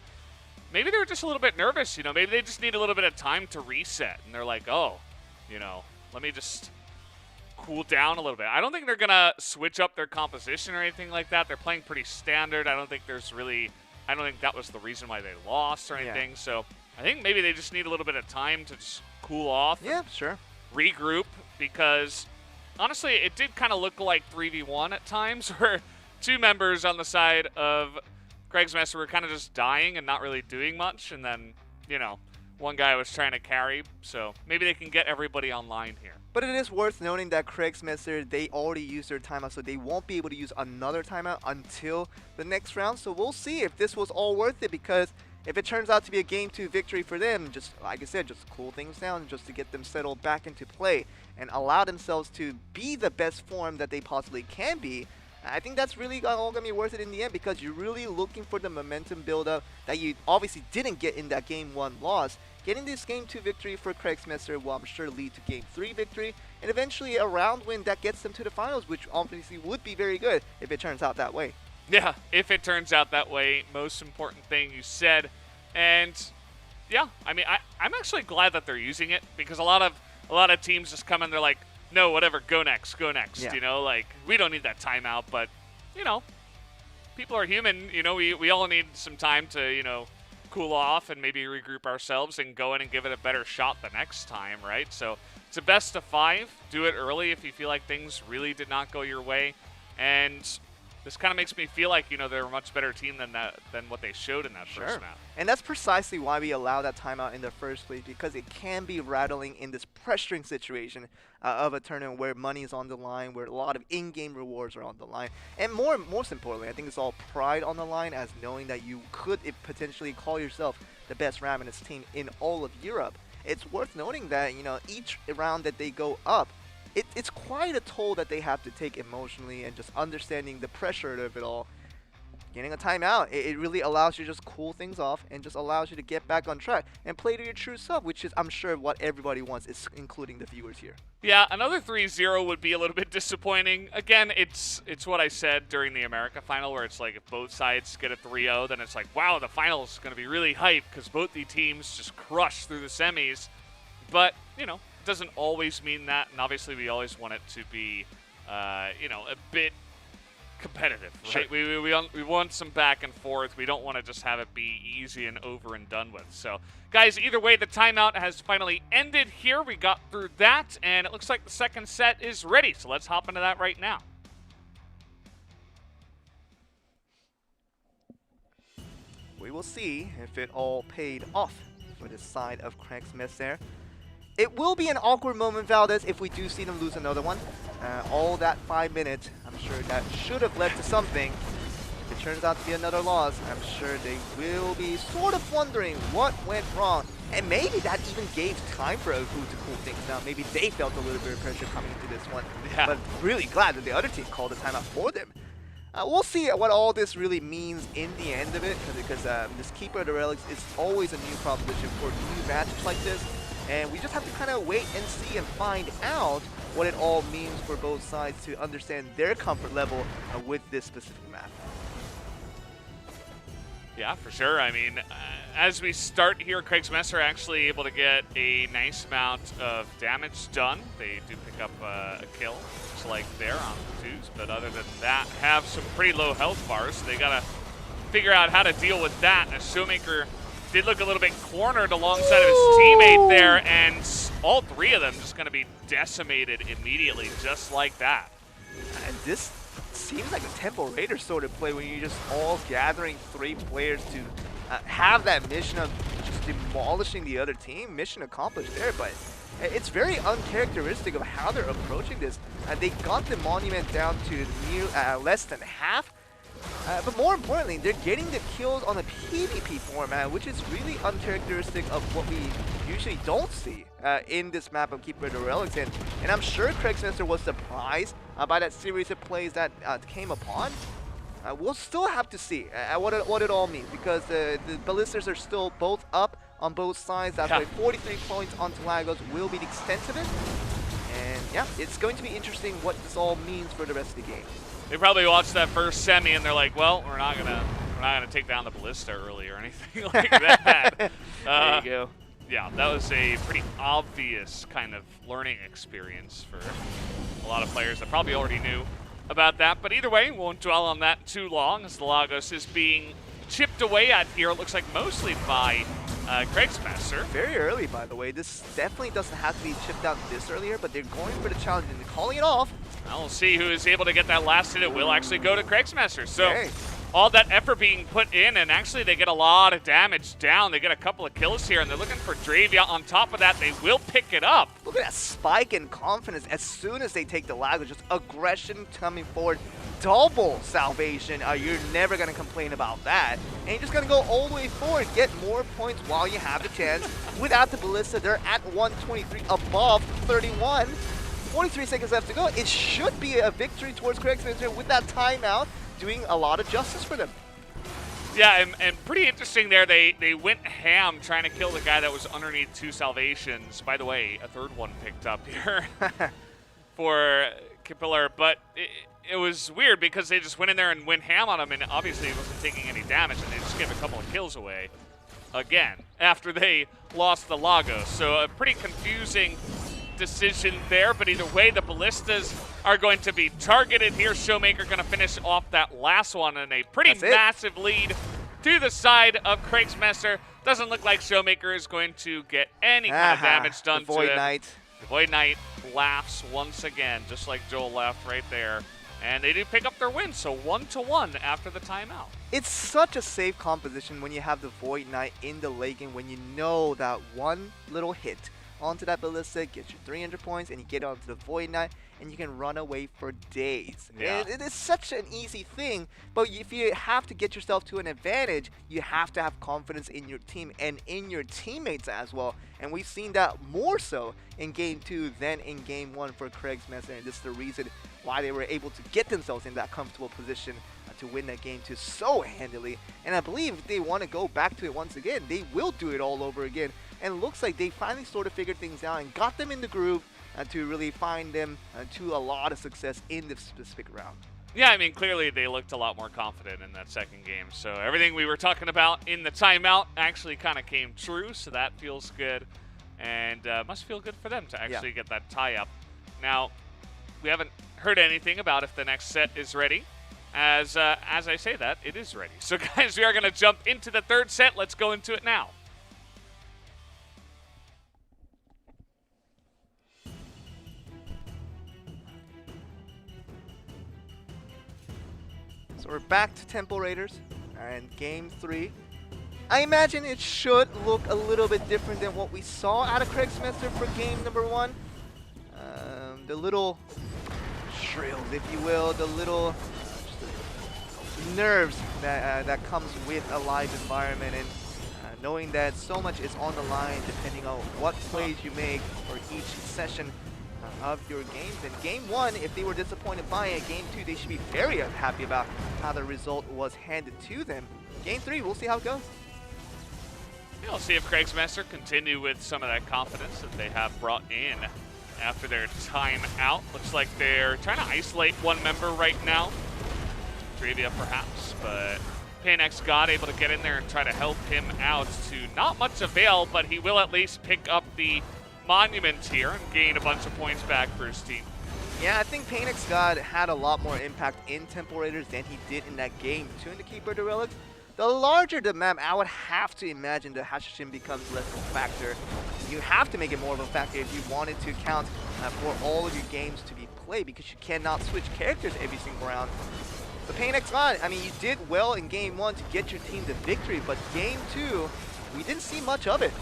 maybe they were just a little bit nervous, you know? Maybe they just need a little bit of time to reset, and they're like, oh, you know, let me just cool down a little bit. I don't think they're going to switch up their composition or anything like that. They're playing pretty standard. I don't think that was the reason why they lost or anything. So I think maybe they just need a little bit of time to just cool off. Yeah, sure. Regroup, because honestly, it did kind of look like 3v1 at times, where two members on the side of Craig's Messer were kind of just dying and not really doing much. And then, you know, one guy was trying to carry. So maybe they can get everybody online here. But it is worth noting that Craig's Messer, they already used their timeout, so they won't be able to use another timeout until the next round. So we'll see if this was all worth it, because if it turns out to be a Game 2 victory for them, just like I said, just cool things down, just to get them settled back into play and allow themselves to be the best form that they possibly can be, I think that's really all going to be worth it in the end, because you're really looking for the momentum build-up that you obviously didn't get in that Game 1 loss. Getting this Game 2 victory for Craig's Messer will, I'm sure, lead to Game 3 victory, and eventually a round win that gets them to the finals, which obviously would be very good if it turns out that way. Yeah, if it turns out that way, most important thing you said. And yeah, I mean, I'm actually glad that they're using it, because a lot of teams just come in, they're like, no, whatever, go next, you know, like, we don't need that timeout, but, you know, people are human. You know, we all need some time to, you know, cool off and maybe regroup ourselves and go in and give it a better shot the next time, right? So it's a best of 5. Do it early if you feel like things really did not go your way. And this kind of makes me feel like, you know, they're a much better team than what they showed in that first map. And that's precisely why we allow that timeout in the first place, because it can be rattling in this pressuring situation of a tournament where money is on the line, where a lot of in-game rewards are on the line. And most importantly, I think it's all pride on the line, as knowing that you could potentially call yourself the best Ramoness team in all of Europe. It's worth noting that, you know, each round that they go up, it's quite a toll that they have to take emotionally, and just understanding the pressure of it all. Getting a timeout, it really allows you to just cool things off and just allows you to get back on track and play to your true self, which is, I'm sure, what everybody wants, is including the viewers here. Yeah, another 3-0 would be a little bit disappointing. Again, it's what I said during the America final, where it's like if both sides get a 3-0, then it's like, wow, the final's going to be really hype because both the teams just crush through the semis. But, you know, it doesn't always mean that, and obviously we always want it to be, you know, a bit competitive, right? Sure. We want some back and forth. We don't want to just have it be easy and over and done with. So, guys, either way, the timeout has finally ended here. We got through that, and it looks like the second set is ready. So let's hop into that right now. We will see if it all paid off for the side of Craig's Mess there. It will be an awkward moment, Valdez, if we do see them lose another one. All that 5 minutes, I'm sure that should have led to something. If it turns out to be another loss, I'm sure they will be sort of wondering what went wrong. And maybe that even gave time for Agu to cool things down. Maybe they felt a little bit of pressure coming into this one. Yeah. But really glad that the other team called a timeout for them. We'll see what all this really means in the end of it, because this Keeper of the Relics is always a new proposition for new matches like this. And we just have to kind of wait and see and find out what it all means for both sides to understand their comfort level with this specific map. Yeah, for sure. I mean, as we start here, Craig's Mess are actually able to get a nice amount of damage done. They do pick up a kill, just like there on the 2s, but other than that, have some pretty low health bars, so they gotta figure out how to deal with that. And Showmaker did look a little bit cornered alongside of his teammate there, and all 3 of them just going to be decimated immediately, just like that. And this seems like a Temple Raider sort of play, when you're just all gathering 3 players to have that mission of just demolishing the other team. Mission accomplished there, but it's very uncharacteristic of how they're approaching this. They got the Monument down to less than half. But more importantly, they're getting the kills on a PvP format, which is really uncharacteristic of what we usually don't see in this map of Keeper of the Relics. And I'm sure Craig's Mess was surprised by that series of plays that came upon. We'll still have to see what it all means, because the Ballistas are still both up on both sides. That's why 43 points on Lagos will be the extent of it. And yeah, it's going to be interesting what this all means for the rest of the game. They probably watched that first semi and they're like, well, we're not gonna take down the Ballista early or anything like that. There you go. Yeah, that was a pretty obvious kind of learning experience for a lot of players that probably already knew about that. But either way, we won't dwell on that too long, as the Lagos is being chipped away at here, it looks like mostly by Craig's Mess. Very early, by the way. This definitely doesn't have to be chipped out this earlier, but they're going for the challenge and they're calling it off. Now we'll see who is able to get that last hit. It will actually go to Craig's Mess. So all that effort being put in, and actually they get a lot of damage down. They get a couple of kills here, and they're looking for Dravia. On top of that, they will pick it up. Look at that spike in confidence as soon as they take the lag. Just aggression coming forward. Double salvation. You're never going to complain about that. And you're just going to go all the way forward, get more points while you have the chance. Without the Ballista, they're at 123, above 31. 43 seconds left to go. It should be a victory towards Craig's Mess with that timeout doing a lot of justice for them. Yeah, and pretty interesting there. They went ham trying to kill the guy that was underneath 2 salvations. By the way, a 3rd one picked up here for Capillar, but it was weird because they just went in there and went ham on him, and obviously he wasn't taking any damage, and they just gave a couple of kills away again after they lost the Lagos. So a pretty confusing decision there, but either way, the ballistas are going to be targeted here. Showmaker going to finish off that last one in a pretty massive lead to the side of Kriegsmesser. Doesn't look like Showmaker is going to get any kind of damage done to him. The Void Knight laughs once again, just like Joel laughed right there. And they do pick up their win, so 1-1 after the timeout. It's such a safe composition when you have the Void Knight in the late game, when you know that one little hit onto that ballista gets you 300 points, and you get onto the Void Knight, and you can run away for days. Yeah. It is such an easy thing, but if you have to get yourself to an advantage, you have to have confidence in your team and in your teammates as well. And we've seen that more so in Game 2 than in Game 1 for Kriegsmesser, and this is the reason why they were able to get themselves in that comfortable position to win that Game 2 so handily. And I believe if they want to go back to it once again, they will do it all over again. And it looks like they finally sort of figured things out and got them in the groove to really find them to a lot of success in this specific round. Yeah, I mean, clearly they looked a lot more confident in that second game. So everything we were talking about in the timeout actually kind of came true, so that feels good. And must feel good for them to actually get that tie-up. Now, we haven't heard anything about if the next set is ready. As I say that, it is ready. So guys, we are going to jump into the third set. Let's go into it now. So we're back to Temple Raiders and Game 3. I imagine it should look a little bit different than what we saw out of Kriegsmesser for game number 1. The little shrills, if you will, the little nerves that comes with a live environment, and knowing that so much is on the line depending on what plays you make for each session of your games. And Game 1, if they were disappointed by it, Game 2, they should be very unhappy about how the result was handed to them. Game 3, we'll see how it goes. Yeah, we'll see if Kriegsmesser continue with some of that confidence that they have brought in after their timeout. Looks like they're trying to isolate one member right now. Trivia perhaps, but Panex God able to get in there and try to help him out to not much avail, but he will at least pick up the monument here and gain a bunch of points back for his team. Yeah, I think Panex God had a lot more impact in Temple Raiders than he did in that game 2 in the Keeper the Relics. The larger the map, I would have to imagine the Hashishim becomes less of a factor. You have to make it more of a factor if you wanted to count for all of your games to be played, because you cannot switch characters every single round. But Panex God, I mean, you did well in Game 1 to get your team the victory, but Game 2, we didn't see much of it.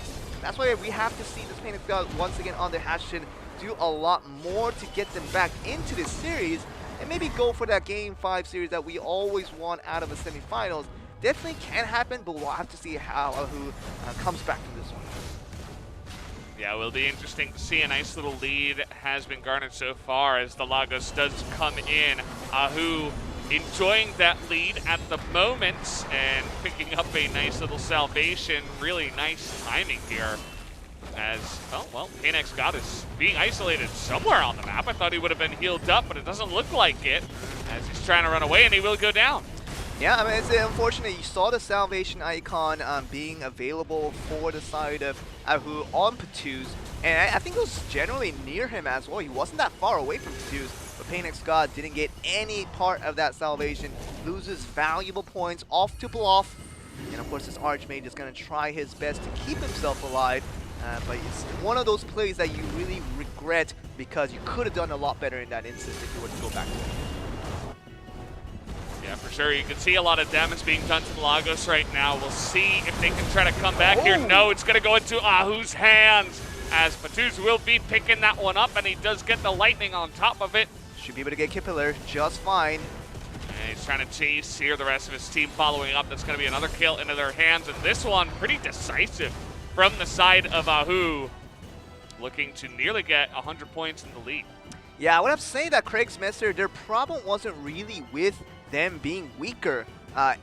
That's why we have to see this Panex God once again on the Hashishim do a lot more to get them back into this series, and maybe go for that Game 5 series that we always want out of the semifinals. Definitely can happen, but we'll have to see how Ahu comes back from this one. Yeah, it will be interesting to see. A nice little lead has been garnered so far as the Lagos does come in. Ahu enjoying that lead at the moment and picking up a nice little salvation. Really nice timing here. As, oh, well, Panex God is being isolated somewhere on the map. I thought he would have been healed up, but it doesn't look like it, as he's trying to run away, and he will go down. Yeah, I mean, it's unfortunate. You saw the salvation icon being available for the side of Ahu on Patuz, and I think it was generally near him as well. He wasn't that far away from Patuz, but Panex God didn't get any part of that salvation, loses valuable points off to Bluff, and of course this Archmage is going to try his best to keep himself alive, but it's one of those plays that you really regret, because you could have done a lot better in that instance if you were to go back to it. Yeah, for sure. You can see a lot of damage being done to the Lagos right now. We'll see if they can try to come back here. No, it's going to go into Ahu's hands, as Patuz will be picking that one up, and he does get the lightning on top of it. Should be able to get Kipler just fine. And he's trying to chase here. The rest of his team following up. That's going to be another kill into their hands, and this one pretty decisive from the side of Ahu, looking to nearly get 100 points in the lead. Yeah, I would have to say that Kriegsmesser, their problem wasn't really with them being weaker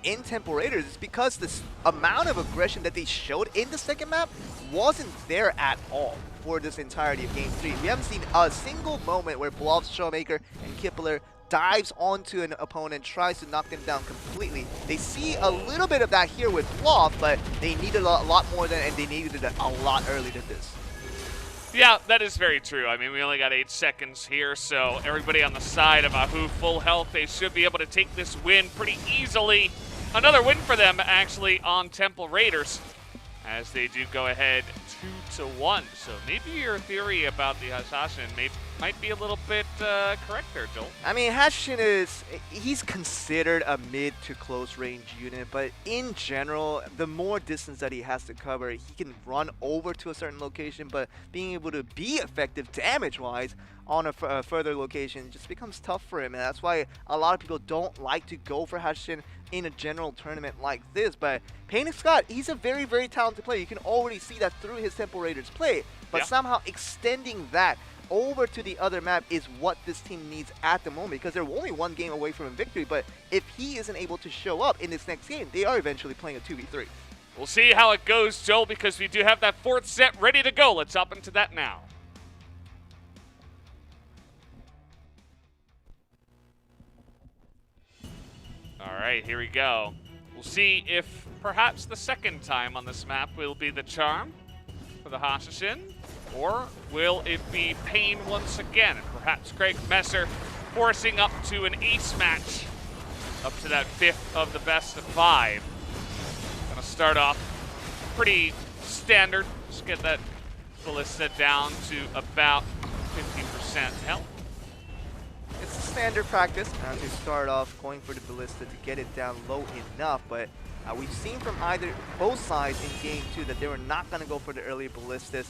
in Temple Raiders. It's because this amount of aggression that they showed in the second map wasn't there at all for this entirety of Game 3. We haven't seen a single moment where Bluff, Showmaker, and Kipler dives onto an opponent, tries to knock them down completely. They see a little bit of that here with Bluff, but they needed a lot more than, and they needed it a lot earlier than this. Yeah, that is very true. I mean, we only got 8 seconds here, so everybody on the side of Ahu full health, they should be able to take this win pretty easily. Another win for them, actually, on Temple Raiders, as they do go ahead 2-1. So maybe your theory about the Hashashin might be a little bit correct there, Joel. I mean, Hashashin he's considered a mid to close range unit, but in general, the more distance that he has to cover, he can run over to a certain location, but being able to be effective damage-wise on a further location just becomes tough for him, and that's why a lot of people don't like to go for Hashashin in a general tournament like this. But Payne Scott, he's a very, very talented player. You can already see that through his Temple Raiders play, but somehow extending that over to the other map is what this team needs at the moment, because they're only one game away from a victory. But if he isn't able to show up in this next game, they are eventually playing a 2v3. We'll see how it goes, Joel, because we do have that 4th set ready to go. Let's hop into that now. All right, here we go. We'll see if perhaps the second time on this map will be the charm for the Hashashin, or will it be Payne once again? And perhaps Craig Messer forcing up to an ace match, up to that 5th of the best of 5. Gonna start off pretty standard. Just get that ballista down to about 50% health. It's a standard practice to start off going for the ballista to get it down low enough, but we've seen from both sides in game 2 that they were not going to go for the early ballistas.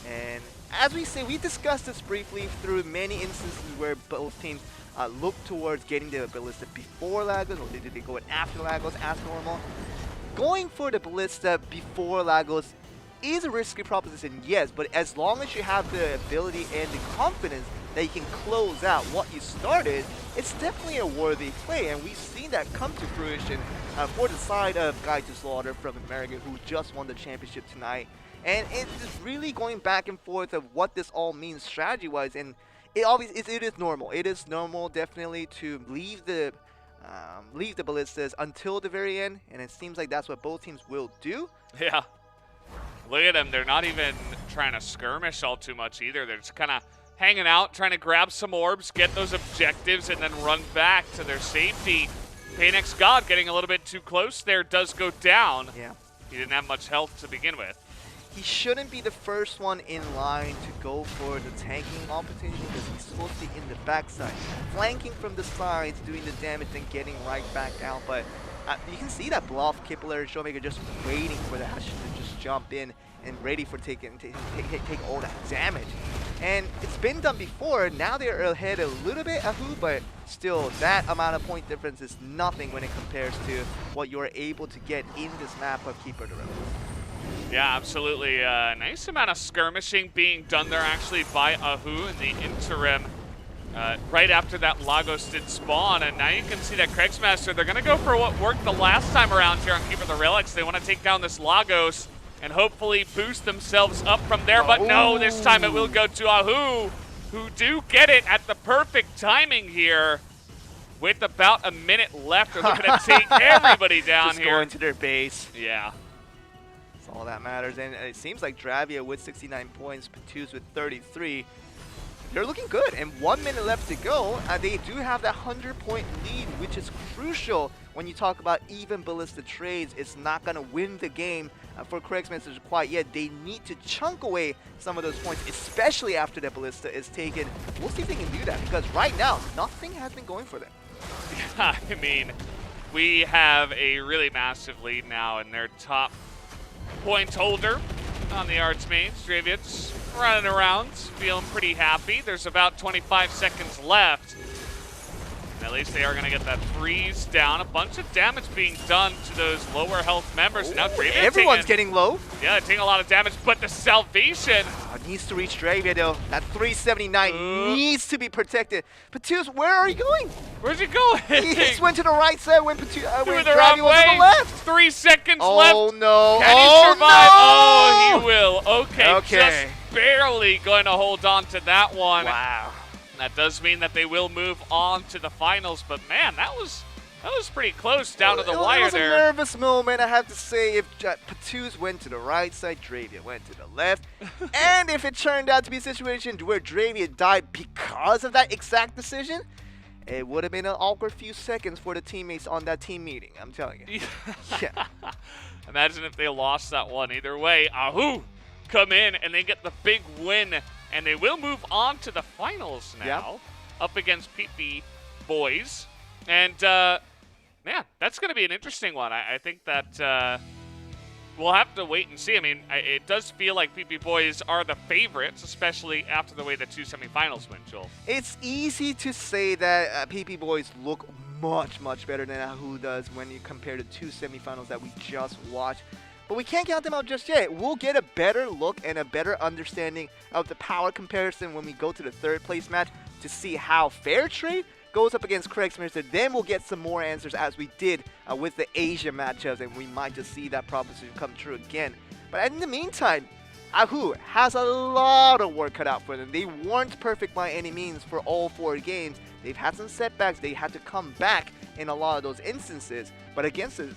And as we say, we discussed this briefly through many instances where both teams look towards getting the ballista before Lagos, or did they go in after Lagos as normal. Going for the ballista before Lagos is a risky proposition, yes, but as long as you have the ability and the confidence that you can close out what you started, it's definitely a worthy play, and we've seen that come to fruition for the side of Guide to Slaughter from America, who just won the championship tonight. And it's really going back and forth of what this all means strategy-wise, and it is normal. It is normal, definitely, to leave the ballistas until the very end, and it seems like that's what both teams will do. Yeah. Look at them. They're not even trying to skirmish all too much either. They're just kind of hanging out, trying to grab some orbs, get those objectives, and then run back to their safety. Paynex God getting a little bit too close there, does go down. Yeah. He didn't have much health to begin with. He shouldn't be the first one in line to go for the tanking opportunity, because he's supposed to be in the backside, flanking from the sides, doing the damage, and getting right back out. But you can see that Bluff, Kipler, and Showmaker just waiting for the Hash to just jump in and ready for take all that damage. And it's been done before. Now they're ahead a little bit, Ahu, but still, that amount of point difference is nothing when it compares to what you're able to get in this map of Keeper the Relics. Yeah, absolutely. Nice amount of skirmishing being done there actually by Ahu in the interim. Right after that Lagos did spawn, and now you can see that Kriegsmaster, they're going to go for what worked the last time around here on Keeper the Relics. They want to take down this Lagos and hopefully boost themselves up from there. But no, this time it will go to Ahu, who do get it at the perfect timing here. With about a minute left, they're looking to take everybody down just here. Going to their base. Yeah. That's all that matters. And it seems like Dravia with 69 points, Patus with 33. They're looking good, and 1 minute left to go. They do have that 100-point lead, which is crucial when you talk about even ballista trades. It's not going to win the game for Kriegsmaster quite yet. They need to chunk away some of those points, especially after the ballista is taken. We'll see if they can do that, because right now, nothing has been going for them. Yeah, I mean, we have a really massive lead now in their top point holder on the Archmage. Draviot's running around, feeling pretty happy. There's about 25 seconds left. And at least they are going to get that freeze down. A bunch of damage being done to those lower health members. Oh, now Draviot everyone's getting low. Yeah, taking a lot of damage, but the salvation needs to reach Dravia though. That 379 needs to be protected. Patus, where are you going? Where's he going? He just went to the right side when Dravia was wrong way. on the left. 3 seconds left. Oh no. Can he survive? No! Oh, he will. Okay, Okay. Just barely going to hold on to that one. Wow. That does mean that they will move on to the finals, but man, that was That was pretty close down to the It wire was there. a nervous moment, I have to say. If Patus went to the right side, Dravian went to the left. And if it turned out to be a situation where Dravian died because of that exact decision, it would have been an awkward few seconds for the teammates on that team meeting, I'm telling you. Yeah. Imagine if they lost that one. Either way, Ahu come in and they get the big win. And they will move on to the finals now, up against PP Boys. And, yeah, that's going to be an interesting one. I think that we'll have to wait and see. I mean, it does feel like PP Boys are the favorites, especially after the way the 2 semifinals went, Joel. It's easy to say that PP Boys look much, much better than Ahu does when you compare the 2 semifinals that we just watched. But we can't count them out just yet. We'll get a better look and a better understanding of the power comparison when we go to the 3rd place match to see how Fair Trade goes up against Craig Smith. Then we'll get some more answers as we did with the Asia matchups, and we might just see that proposition come true again. But in the meantime, Ahu has a lot of work cut out for them. They weren't perfect by any means for all 4 games. They've had some setbacks. They had to come back in a lot of those instances. But against a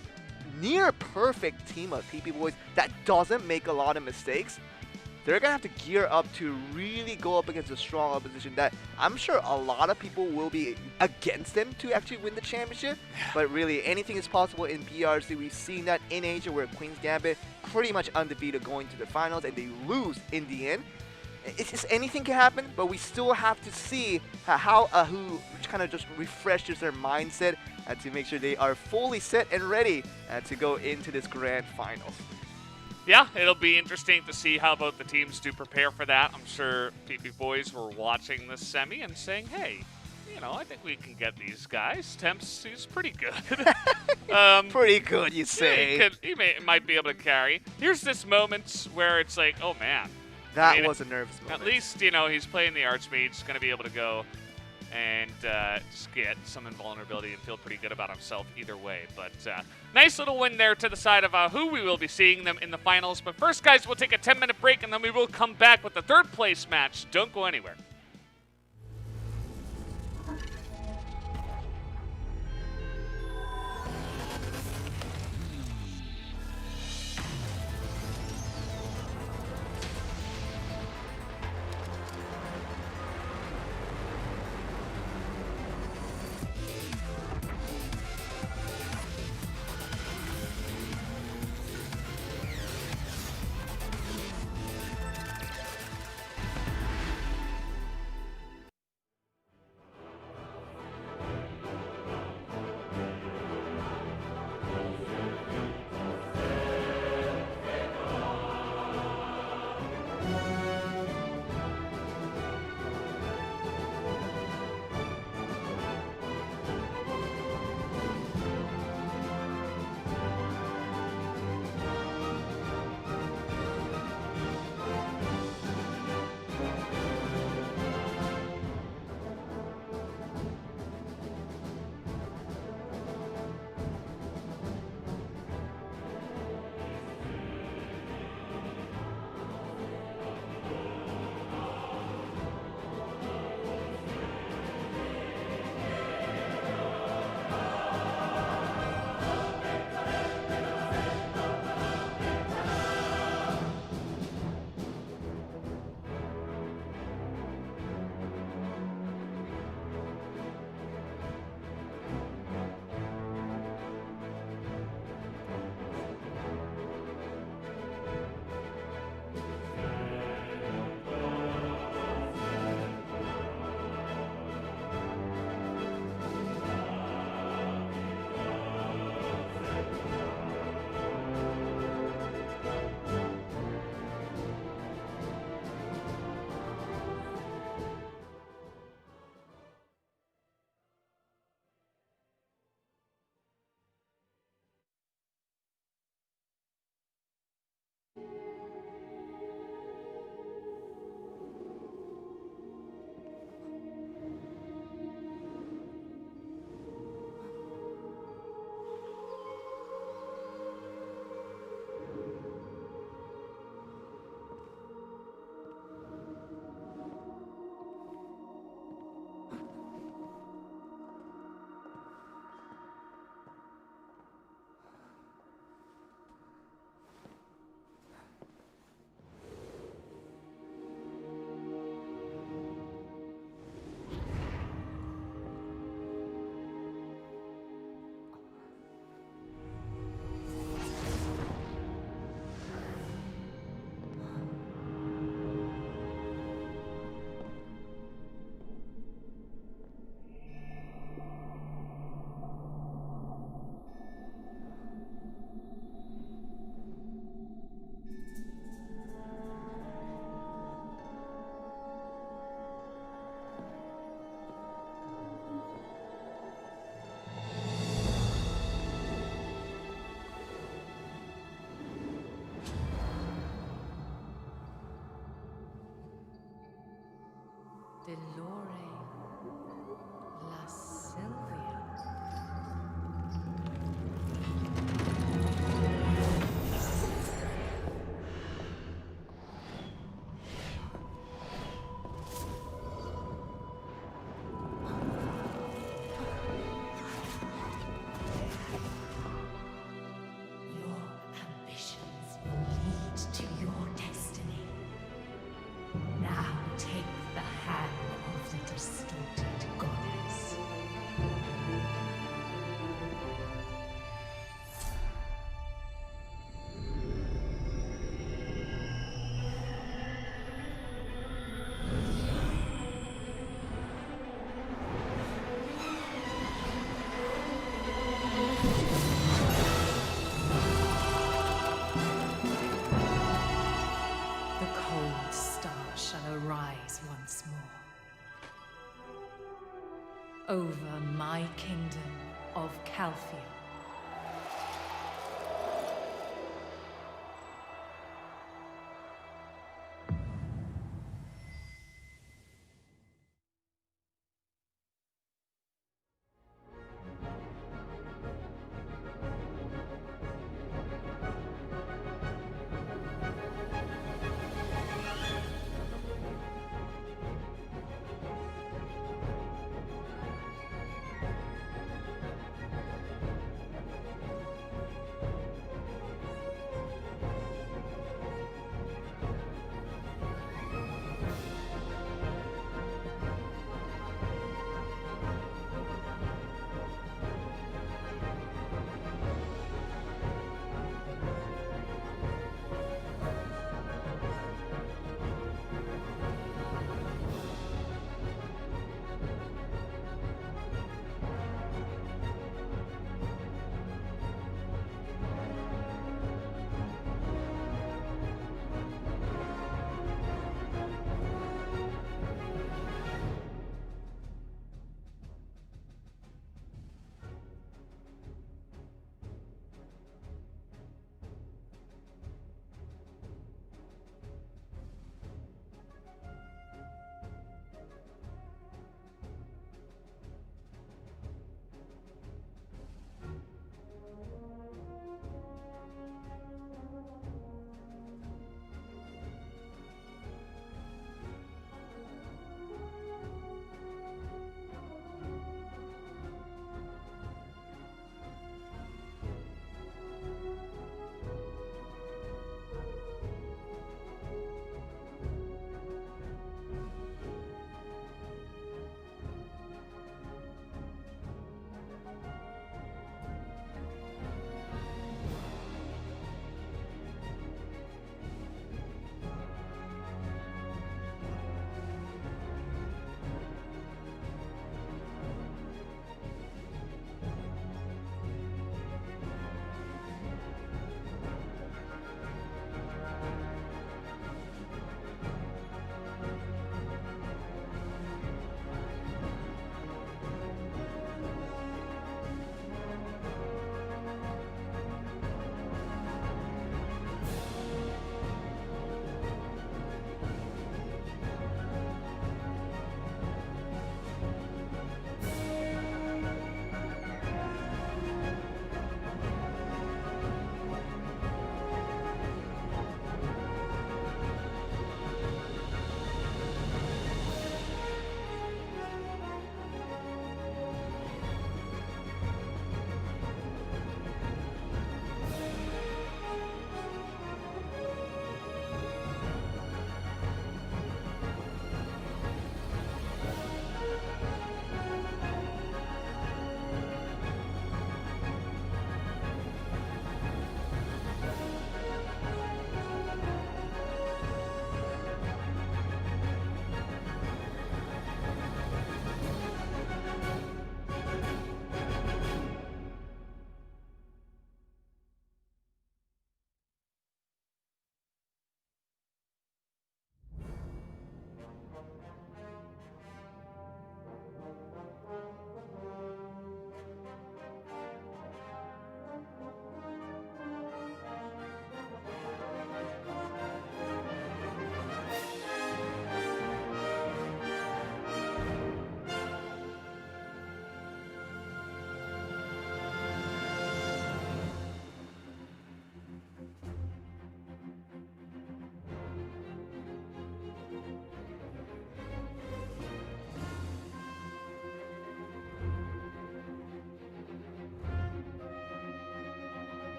near perfect team of PP Boys that doesn't make a lot of mistakes, they're going to have to gear up to really go up against a strong opposition that I'm sure a lot of people will be against them to actually win the championship. But really, anything is possible in BRC. We've seen that in Asia where Queen's Gambit pretty much undefeated going to the finals and they lose in the end. It's just anything can happen, but we still have to see how Ahu kind of just refreshes their mindset to make sure they are fully set and ready to go into this grand finals. Yeah, it'll be interesting to see how both the teams do prepare for that. I'm sure PP Boys were watching this semi and saying, hey, you know, I think we can get these guys. Temps, he's pretty good. Pretty good, you say. Yeah, he might be able to carry. Here's this moment where it's like, oh, man. That was a nervous moment. At least, you know, he's playing the Archmage. He's going to be able to go and just get some invulnerability and feel pretty good about himself either way. But nice little win there to the side of Ahu. We will be seeing them in the finals. But first, guys, we'll take a 10-minute break, and then we will come back with the 3rd place match. Don't go anywhere. Delore La Sylvia. Your ambitions lead to your destiny. Now take the hand of the distorted goddess. The cold star shall arise once more over my kingdom of Calphia.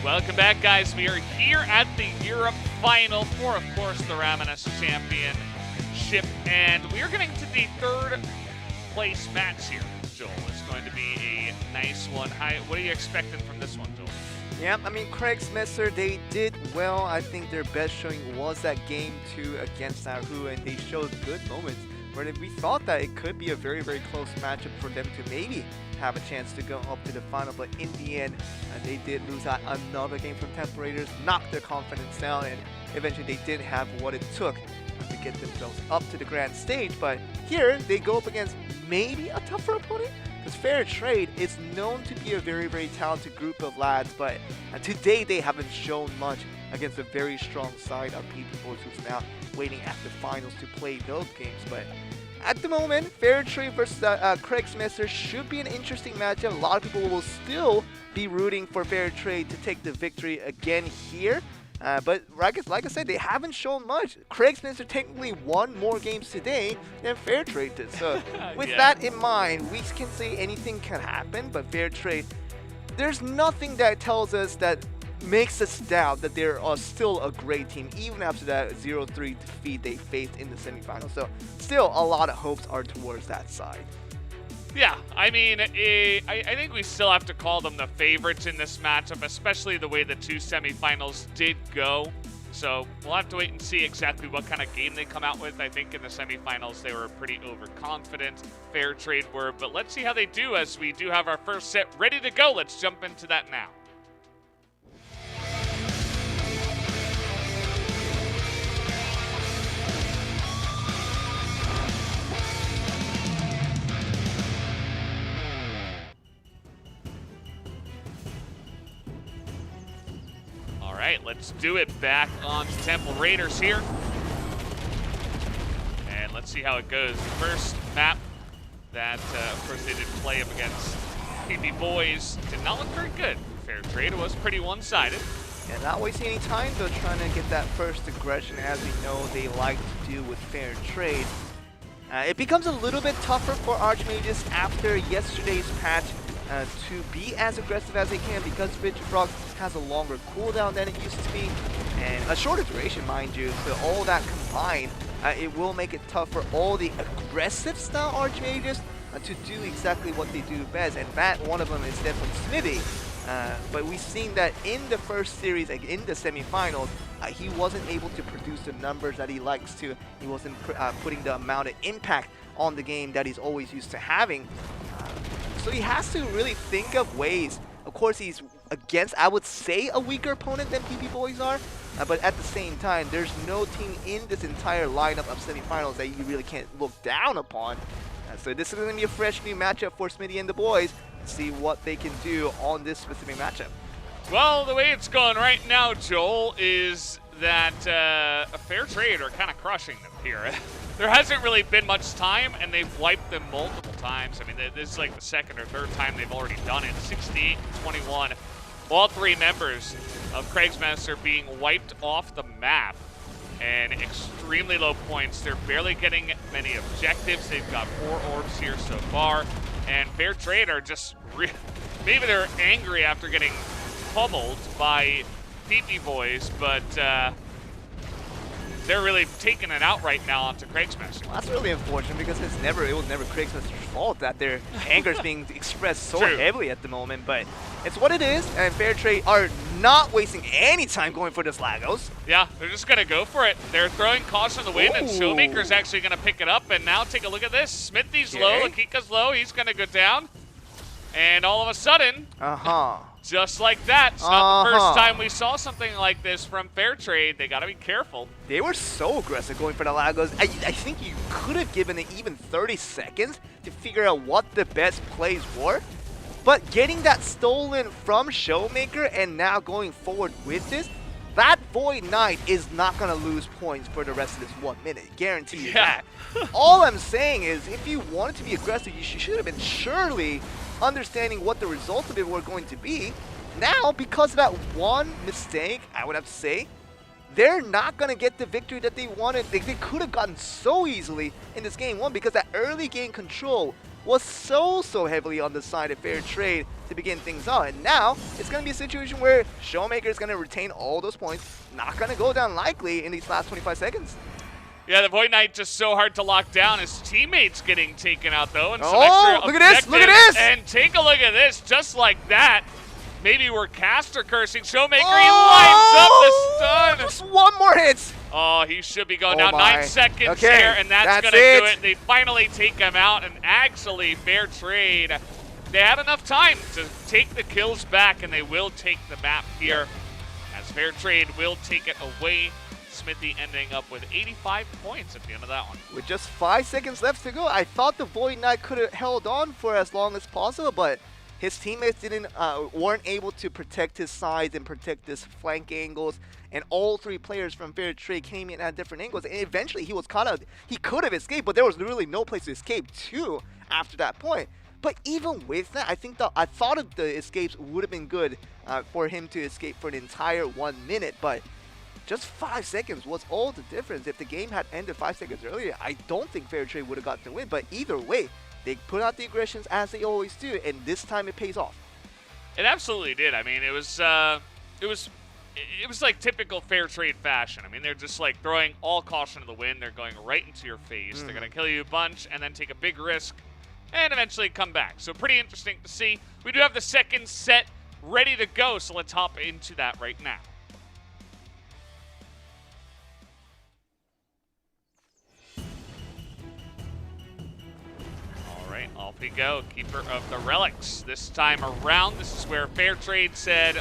Welcome back, guys. We are here at the Europe Final for, of course, the Ramoness Championship, and we are getting to the third place match here, Joel. It's going to be a nice one. What are you expecting from this one, Joel? Yeah, I mean, Craig Smithser, they did well. I think their best showing was that game 2 against Nahu, and they showed good moments where we thought that it could be a very, very close matchup for them to maybe have a chance to go up to the final, but in the end, they did lose out another game from Temple Raiders, knocked their confidence down, and eventually they didn't have what it took to get themselves up to the grand stage. But here, they go up against maybe a tougher opponent, because Fair Trade is known to be a very, very talented group of lads, but today they haven't shown much against a very strong side of PP Boys, who's now waiting at the finals to play those games. But at the moment, Fair Trade versus Craig Smithser should be an interesting matchup. A lot of people will still be rooting for Fair Trade to take the victory again here. But like I said, they haven't shown much. Craig Smithser technically won more games today than Fair Trade did. So with that in mind, we can say anything can happen, but Fair Trade, there's nothing that tells us that makes us doubt that they're still a great team, even after that 0-3 defeat they faced in the semifinals. So still a lot of hopes are towards that side. Yeah, I mean, I think we still have to call them the favorites in this matchup, especially the way the 2 semifinals did go. So we'll have to wait and see exactly what kind of game they come out with. I think in the semifinals they were pretty overconfident, Fair Trade were, but let's see how they do as we do have our first set ready to go. Let's jump into that now. All right, let's do it. Back on Temple Raiders here. And let's see how it goes. The first map that, of course, they did play up against PP Boys did not look very good. Fair Trade was pretty one-sided. Yeah, not wasting any time, though, trying to get that first aggression, as we know they like to do with Fair Trade. It becomes a little bit tougher for Archmages after yesterday's patch to be as aggressive as they can, because Vigil Frog has a longer cooldown than it used to be, and a shorter duration, mind you. So all that combined, it will make it tough for all the aggressive style Archmages to do exactly what they do best, and that one of them is definitely Smithy. But we've seen that in the first series, like in the semifinals, he wasn't able to produce the numbers that he likes to. He wasn't putting the amount of impact on the game that he's always used to having. So he has to really think of ways. Of course, he's against, I would say, a weaker opponent than PP Boys are. But at the same time, there's no team in this entire lineup of semifinals that you really can't look down upon. So this is going to be a fresh new matchup for Smitty and the boys. See what they can do on this specific matchup. Well, the way it's going right now, Joel, is that a Fair Trade are kind of crushing them here. There hasn't really been much time, and they've wiped them multiple times. I mean, this is like the second or third time they've already done it. 68-21. All 3 members of Craig's Mess are being wiped off the map, and extremely low points. They're barely getting many objectives. They've got 4 orbs here so far, and Fair Trade are just maybe they're angry after getting pummeled by PP Boys, but they're really taking it out right now onto Craig's Mess. Well, that's really unfortunate, because it was never Craig's Messer's fault that their anger is being expressed so heavily at the moment. But it's what it is, and Fair Trade are not wasting any time going for this Lagos. Yeah, they're just going to go for it. They're throwing caution to the wind, and Showmaker's actually going to pick it up. And now take a look at this. Smithy's low, Akika's low. He's going to go down. And all of a sudden, just like that, it's not the first time we saw something like this from Fair Trade. They got to be careful. They were so aggressive going for the Lagos. I think you could have given it even 30 seconds to figure out what the best plays were. But getting that stolen from Showmaker and now going forward with this, that Void Knight is not going to lose points for the rest of this 1 minute. Guarantee you that. All I'm saying is, if you wanted to be aggressive, you should have been surely understanding what the results of it were going to be. Now, because of that one mistake, I would have to say, they're not going to get the victory that they wanted. They could have gotten so easily in this game 1, because that early game control was so heavily on the side of fair trade to begin things out. And now it's going to be a situation where Showmaker is going to retain all those points, not going to go down likely in these last 25 seconds. Yeah, the Void Knight just so hard to lock down. His teammates getting taken out, though. And some oh, extra look at this! Look at this! And take a look at this, just like that. Maybe we're caster cursing. Showmaker, oh, he lines up the stun. Just one more hit. Oh, he should be going Oh down. my. 9 seconds Okay, here, and that's going to it. do it. They finally take him out, and actually, fair trade. They had enough time to take the kills back, and they will take the map here, as fair trade will take it away. Smithy ending up with 85 points at the end of that one. With just 5 seconds left to go, I thought the Void Knight could have held on for as long as possible, but his teammates weren't able to protect his sides and protect his flank angles, and all 3 players from fair trade came in at different angles, and eventually he could have escaped, but there was literally no place to escape to after that point. But even with that, I thought of the escapes would have been good for him to escape for an entire 1 minute, but just 5 seconds was all the difference. If the game had ended 5 seconds earlier, I don't think fair trade would have gotten the win, but either way, they put out the aggressions as they always do, and this time it pays off. It absolutely did. I mean, it was like typical fair trade fashion. I mean, they're just like throwing all caution to the wind. They're going right into your face. They're going to kill you a bunch and then take a big risk and eventually come back. So pretty interesting to see. We do have the second set ready to go, so let's hop into that right now. Off we go, keeper of the Relics. This time around, this is where fair trade said,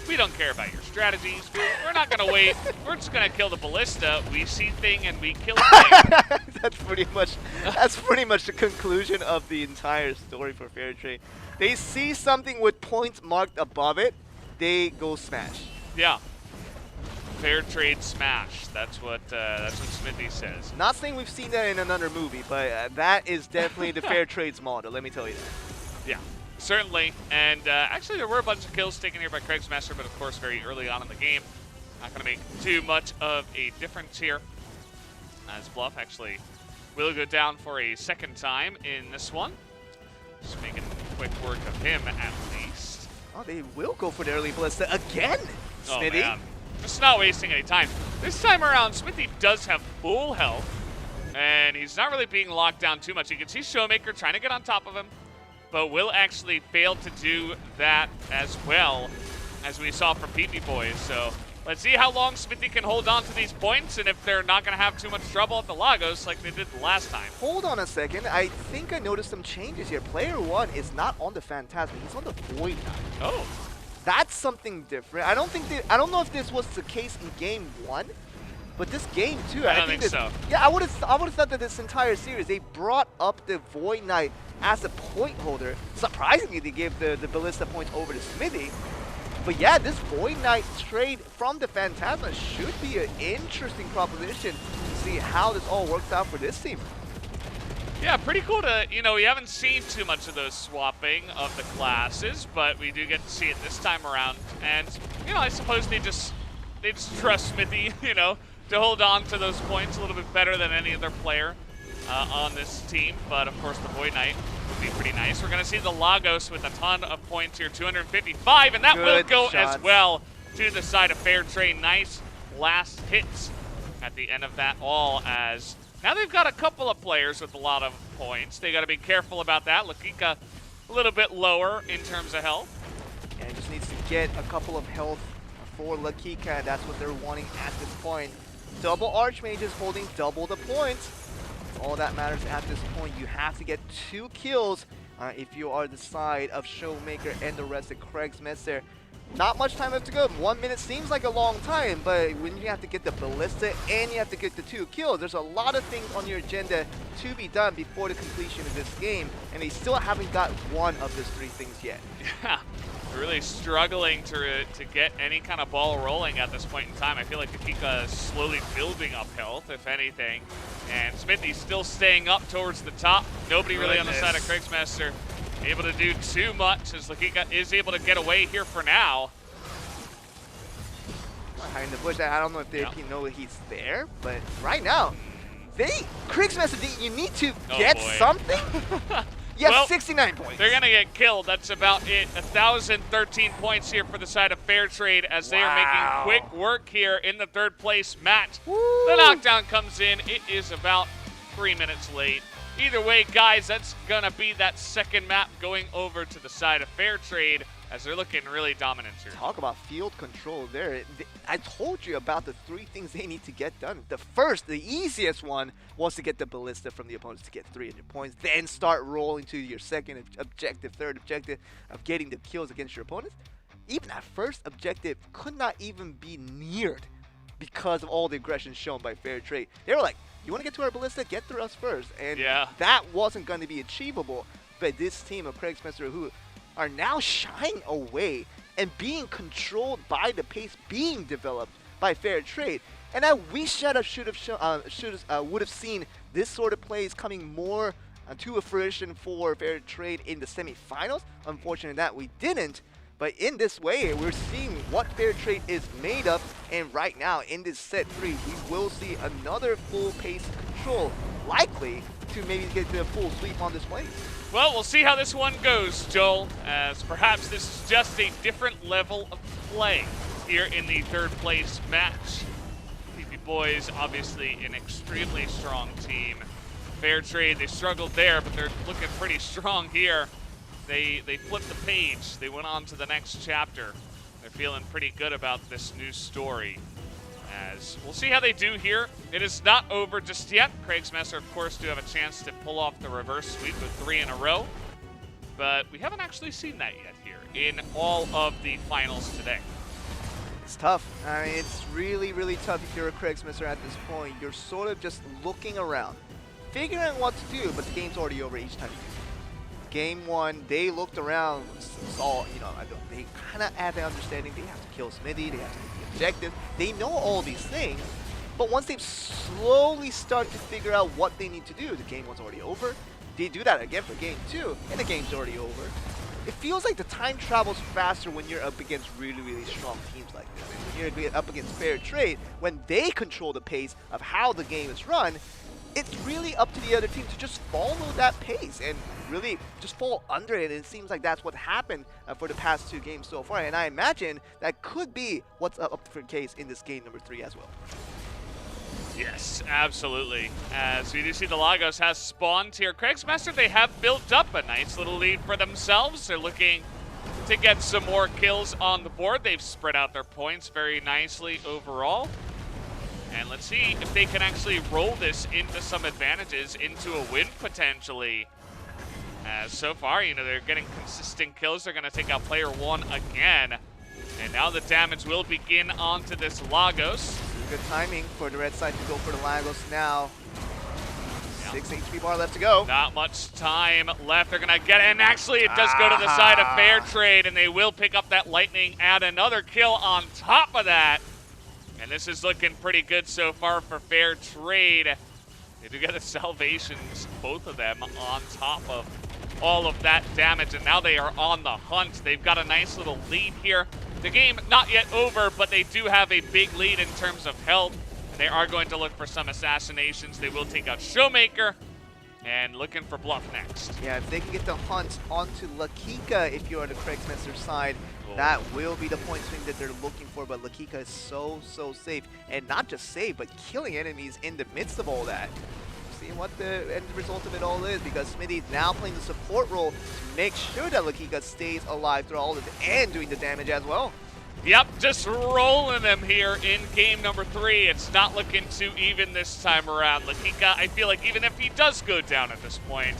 we don't care about your strategies. We're not going to wait. We're just going to kill the ballista. We see thing and we kill thing. That's pretty much the conclusion of the entire story for fair trade. They see something with points marked above it, they go smash. Yeah. Fair trade smash. That's what Smithy says. Not saying we've seen that in another movie, but that is definitely the fair trade's model. Let me tell you that. Yeah, certainly. And actually, there were a bunch of kills taken here by Kriegsmaster, but of course, very early on in the game. Not going to make too much of a difference here. As Bluff actually will go down for a second time in this one. Just making quick work of him at least. Oh, they will go for the early ballista again, Smithy. Oh, man. Just not wasting any time. This time around, Smithy does have full health, and he's not really being locked down too much. You can see Showmaker trying to get on top of him, but will actually fail to do that as well, as we saw from PP Boys. So let's see how long Smithy can hold on to these points, and if they're not going to have too much trouble at the Lagos like they did the last time. Hold on a second. I think I noticed some changes here. Player 1 is not on the Phantasm. He's on the Void Knight. Oh. That's something different. I don't know if this was the case in game 1, but this game too. I don't think so. Yeah, I would have thought that this entire series they brought up the Void Knight as a point holder. Surprisingly, they gave the ballista points over to Smithy. But yeah, this Void Knight trade from the Phantasma should be an interesting proposition to see how this all works out for this team. Yeah, pretty cool to, we haven't seen too much of those swapping of the classes, but we do get to see it this time around. And, I suppose they just trust Smithy, to hold on to those points a little bit better than any other player on this team. But, of course, the Void Knight would be pretty nice. We're going to see the Lagos with a ton of points here, 255, and that will go as well to the side of fair trade. Nice last hits at the end of that all as... Now they've got a couple of players with a lot of points. They got to be careful about that. Lakika a little bit lower in terms of health. Yeah, he just needs to get a couple of health for Lakika. That's what they're wanting at this point. Double Archmages holding double the points. All that matters at this point. You have to get 2 kills if you are the side of Showmaker and the rest of Kriegsmaster. Not much time left to go. 1 minute seems like a long time, but when you have to get the ballista and you have to get the 2 kills, there's a lot of things on your agenda to be done before the completion of this game, and they still haven't got one of those 3 things yet. Yeah, really struggling to get any kind of ball rolling at this point in time. I feel like Akika is slowly building up health, if anything, and Smithy's still staying up towards the top. Nobody really on the side of Kriegsmaster able to do too much, as Lakika is able to get away here for now. Behind the bush, I don't know if they know he's there, but right now, Kriegsmaster, you need to get something. Yes, Well, 69 points. They're going to get killed. That's about it. 1,013 points here for the side of Fair Trade as they are making quick work here in the third place match. Woo. The knockdown comes in. It is about 3 minutes late. Either way, guys, that's going to be that second map going over to the side of Fair Trade as they're looking really dominant here. Talk about field control there. I told you about the 3 things they need to get done. The first, the easiest one, was to get the ballista from the opponents to get 300 points. Then start rolling to your second objective, third objective of getting the kills against your opponents. Even that first objective could not even be neared because of all the aggression shown by Fair Trade. They were like, you want to get to our ballista? Get through us first. And that wasn't going to be achievable. But this team of Craig Spencer, who are now shying away and being controlled by the pace being developed by Fair Trade. And I wish that I would have seen this sort of plays coming more to a fruition for Fair Trade in the semifinals. Unfortunately, that we didn't. But in this way, we're seeing what Fair Trade is made of. And right now, in this set 3, we will see another full pace control, likely to maybe get to a full sweep on this play. Well, we'll see how this one goes, Joel, as perhaps this is just a different level of play here in the third place match. PP Boys, obviously an extremely strong team. Fair Trade, they struggled there, but they're looking pretty strong here. They flipped the page. They went on to the next chapter. They're feeling pretty good about this new story. As we'll see how they do here. It is not over just yet. Craig's Messer, of course, do have a chance to pull off the reverse sweep with 3 in a row. But we haven't actually seen that yet here in all of the finals today. It's tough. I mean, it's really, really tough if you're a Craig Messer at this point. You're sort of just looking around, figuring out what to do, but the game's already over each time you do. Game 1, they looked around, saw, they kind of had the understanding they have to kill Smithy, they have to get the objective. They know all these things, but once they've slowly started to figure out what they need to do, the game was already over. They do that again for Game 2, and the game's already over. It feels like the time travels faster when you're up against really, really strong teams like this. And when you're up against Fair Trade, when they control the pace of how the game is run, it's really up to the other team to just follow that pace and really just fall under it. And it seems like that's what happened for the past 2 games so far. And I imagine that could be what's up for the case in this game number 3 as well. Yes, absolutely. As we do see the Lagos has spawned here. Craig's Master, they have built up a nice little lead for themselves. They're looking to get some more kills on the board. They've spread out their points very nicely overall. And let's see if they can actually roll this into some advantages, into a win potentially. As so far, they're getting consistent kills. They're going to take out player 1 again. And now the damage will begin onto this Lagos. Good timing for the red side to go for the Lagos now. 6 HP bar left to go. Not much time left. They're going to get it. And actually, it does go to the side of Fair Trade. And they will pick up that Lightning, add another kill on top of that. And this is looking pretty good so far for Fair Trade. They do get the salvations, both of them, on top of all of that damage. And now they are on the hunt. They've got a nice little lead here. The game not yet over, but they do have a big lead in terms of health. And they are going to look for some assassinations. They will take out Showmaker and looking for Bluff next. Yeah, if they can get the hunt onto Lakika if you're on the Craig Spencer side, that will be the point swing that they're looking for. But Lakika is so safe. And not just safe, but killing enemies in the midst of all that. See what the end result of it all is, because Smithy now playing the support role to make sure that Lakika stays alive through all of it and doing the damage as well. Yep, just rolling them here in game number 3. It's not looking too even this time around. Lakika, I feel like even if he does go down at this point,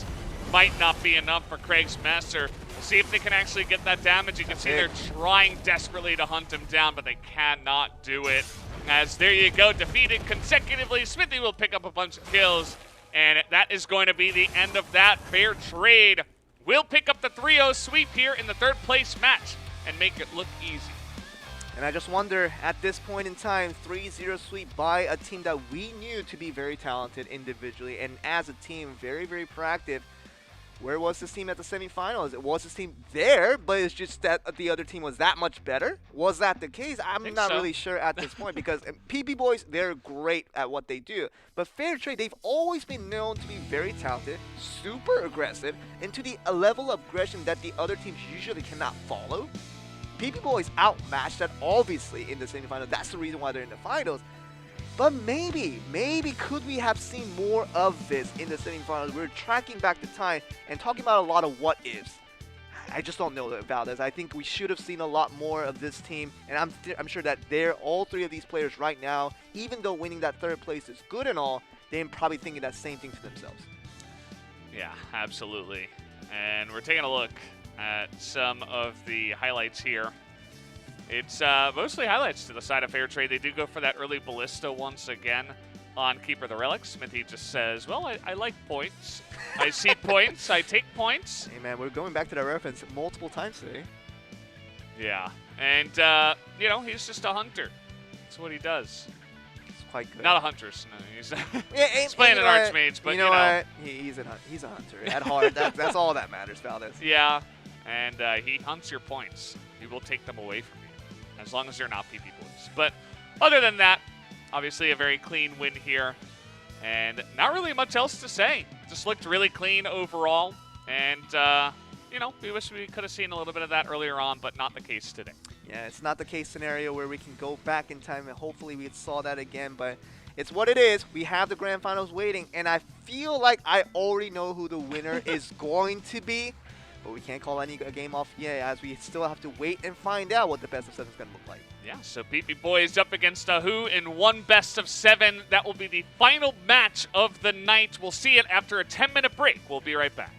might not be enough for Craig's Master. We'll see if they can actually get that damage. You can see they're trying desperately to hunt him down, but they cannot do it. As there you go, defeated consecutively. Smithy will pick up a bunch of kills, and that is going to be the end of that. Fair Trade will pick up the 3-0 sweep here in the third place match and make it look easy. And I just wonder, at this point in time, 3-0 sweep by a team that we knew to be very talented individually and as a team, very, very proactive. Where was this team at the semifinals? Was this team there, but it's just that the other team was that much better? Was that the case? I'm not really sure at this point because PP Boys, they're great at what they do. But Fair Trade, they've always been known to be very talented, super aggressive, and to a level of aggression that the other teams usually cannot follow. PP Boys outmatched that obviously in the semifinals. That's the reason why they're in the finals. But maybe could we have seen more of this in the semifinals? We're tracking back the time and talking about a lot of what ifs. I just don't know about this. I think we should have seen a lot more of this team, and I'm sure that all three of these players right now, even though winning that third place is good and all, they're probably thinking that same thing to themselves. Yeah, absolutely. And we're taking a look at some of the highlights here. It's mostly highlights to the side of Fair Trade. They do go for that early ballista once again on Keeper the Relics. Smithy just says, well, I like points. I see points. I take points. Hey, man, we're going back to that reference multiple times today. Yeah. And, you know, he's just a hunter. That's what he does. It's quite good. Not a huntress. No, he's, yeah, he's playing an Archmage, but, you know what? He's a hunter. At heart, that's all that matters about this. Yeah. And he hunts your points. He will take them away from you, as long as they're not PP Boys. But other than that, obviously a very clean win here. And not really much else to say. Just looked really clean overall. And, you know, we wish we could have seen a little bit of that earlier on, but not the case today. Yeah, it's not the case scenario where we can go back in time and hopefully we saw that again. But it's what it is. We have the grand finals waiting. And I feel like I already know who the winner is going to be. But we can't call any game off yet, as we still have to wait and find out what the best of 7 is going to look like. Yeah, so PP Boys up against Who in one best of 7. That will be the final match of the night. We'll see it after a 10-minute break. We'll be right back.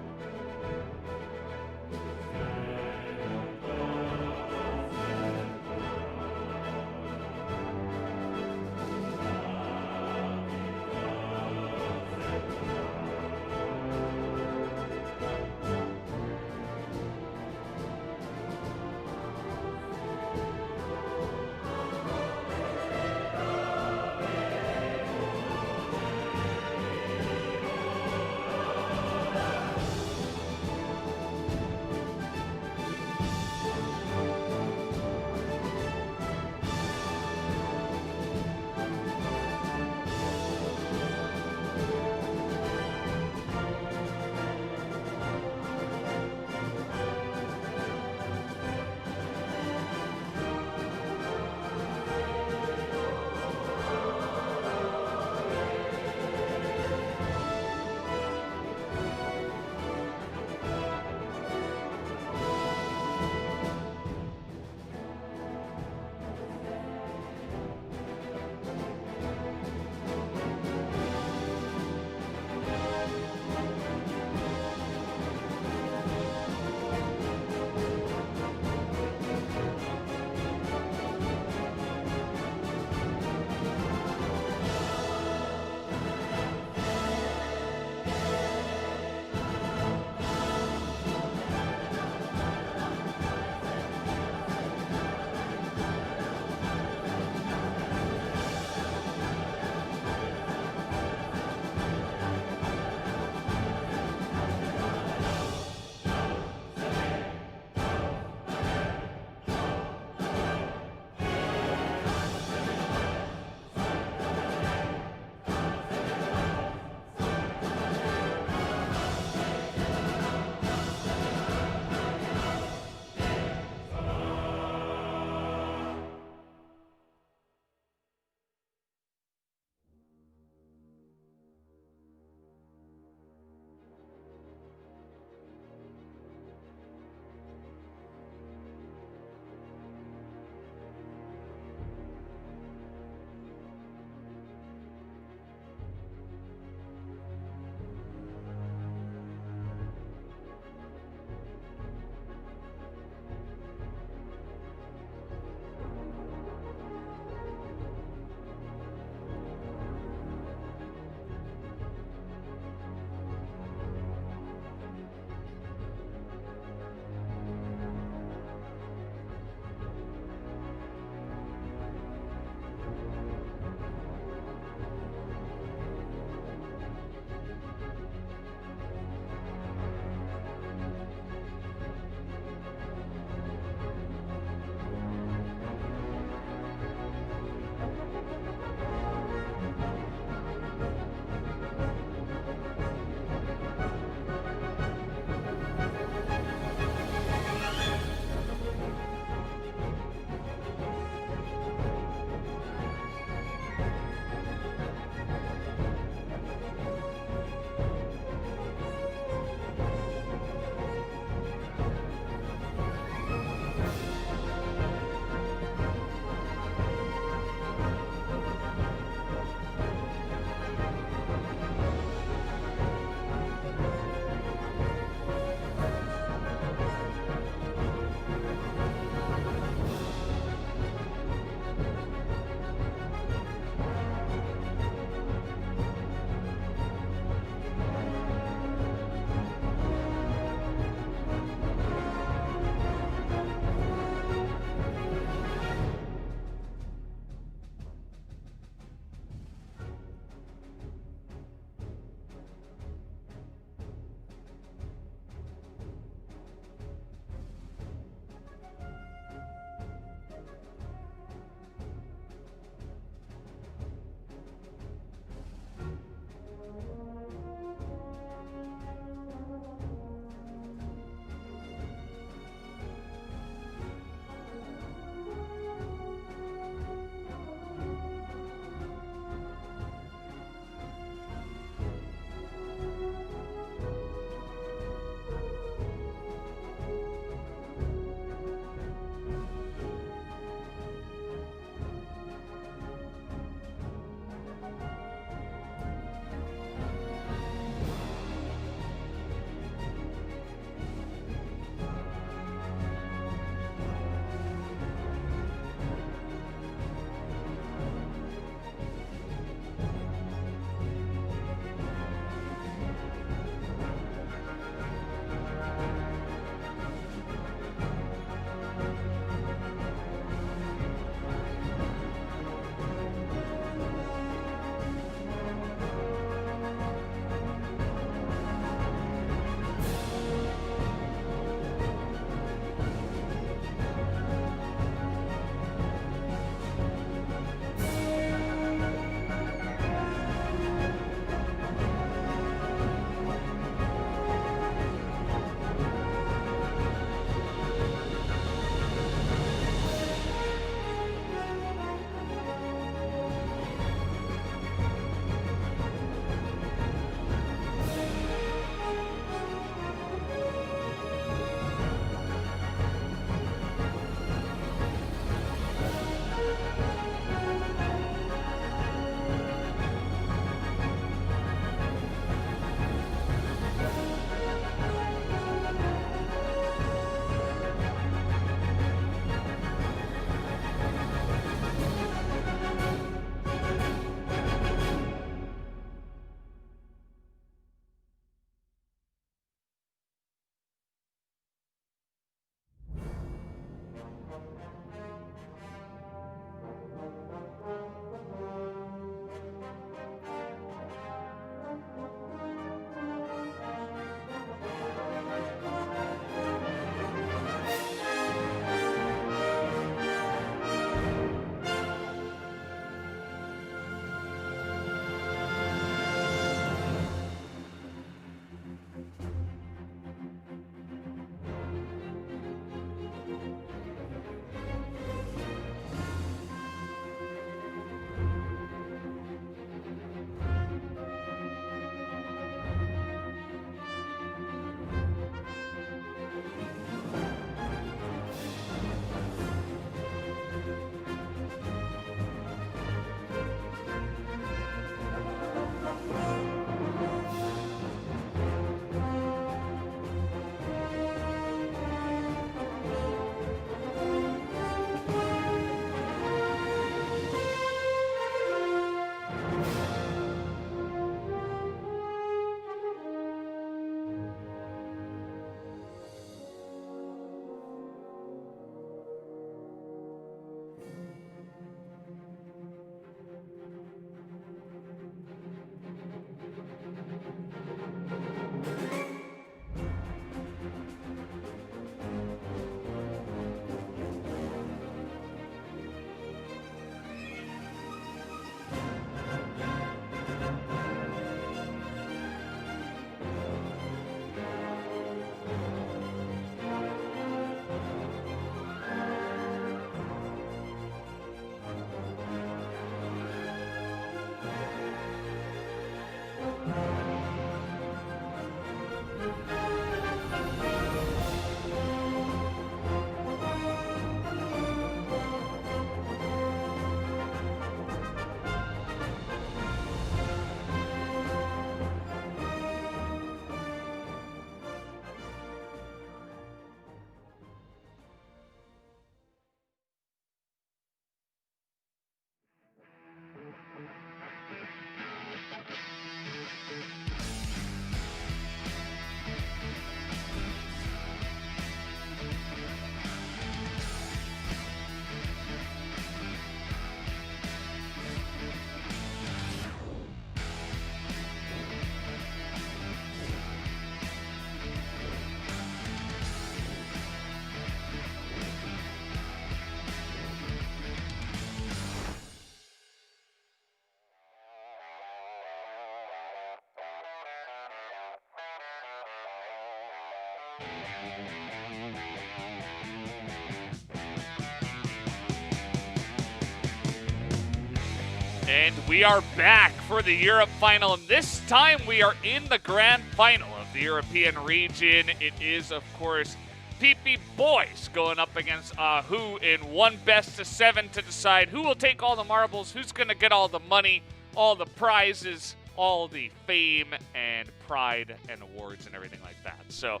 And we are back for the Europe final, and this time we are in the grand final of the European region. It is, of course, PP Boys going up against Ahu in one best of 7 to decide who will take all the marbles, who's going to get all the money, all the prizes, all the fame and pride and awards and everything like that. So,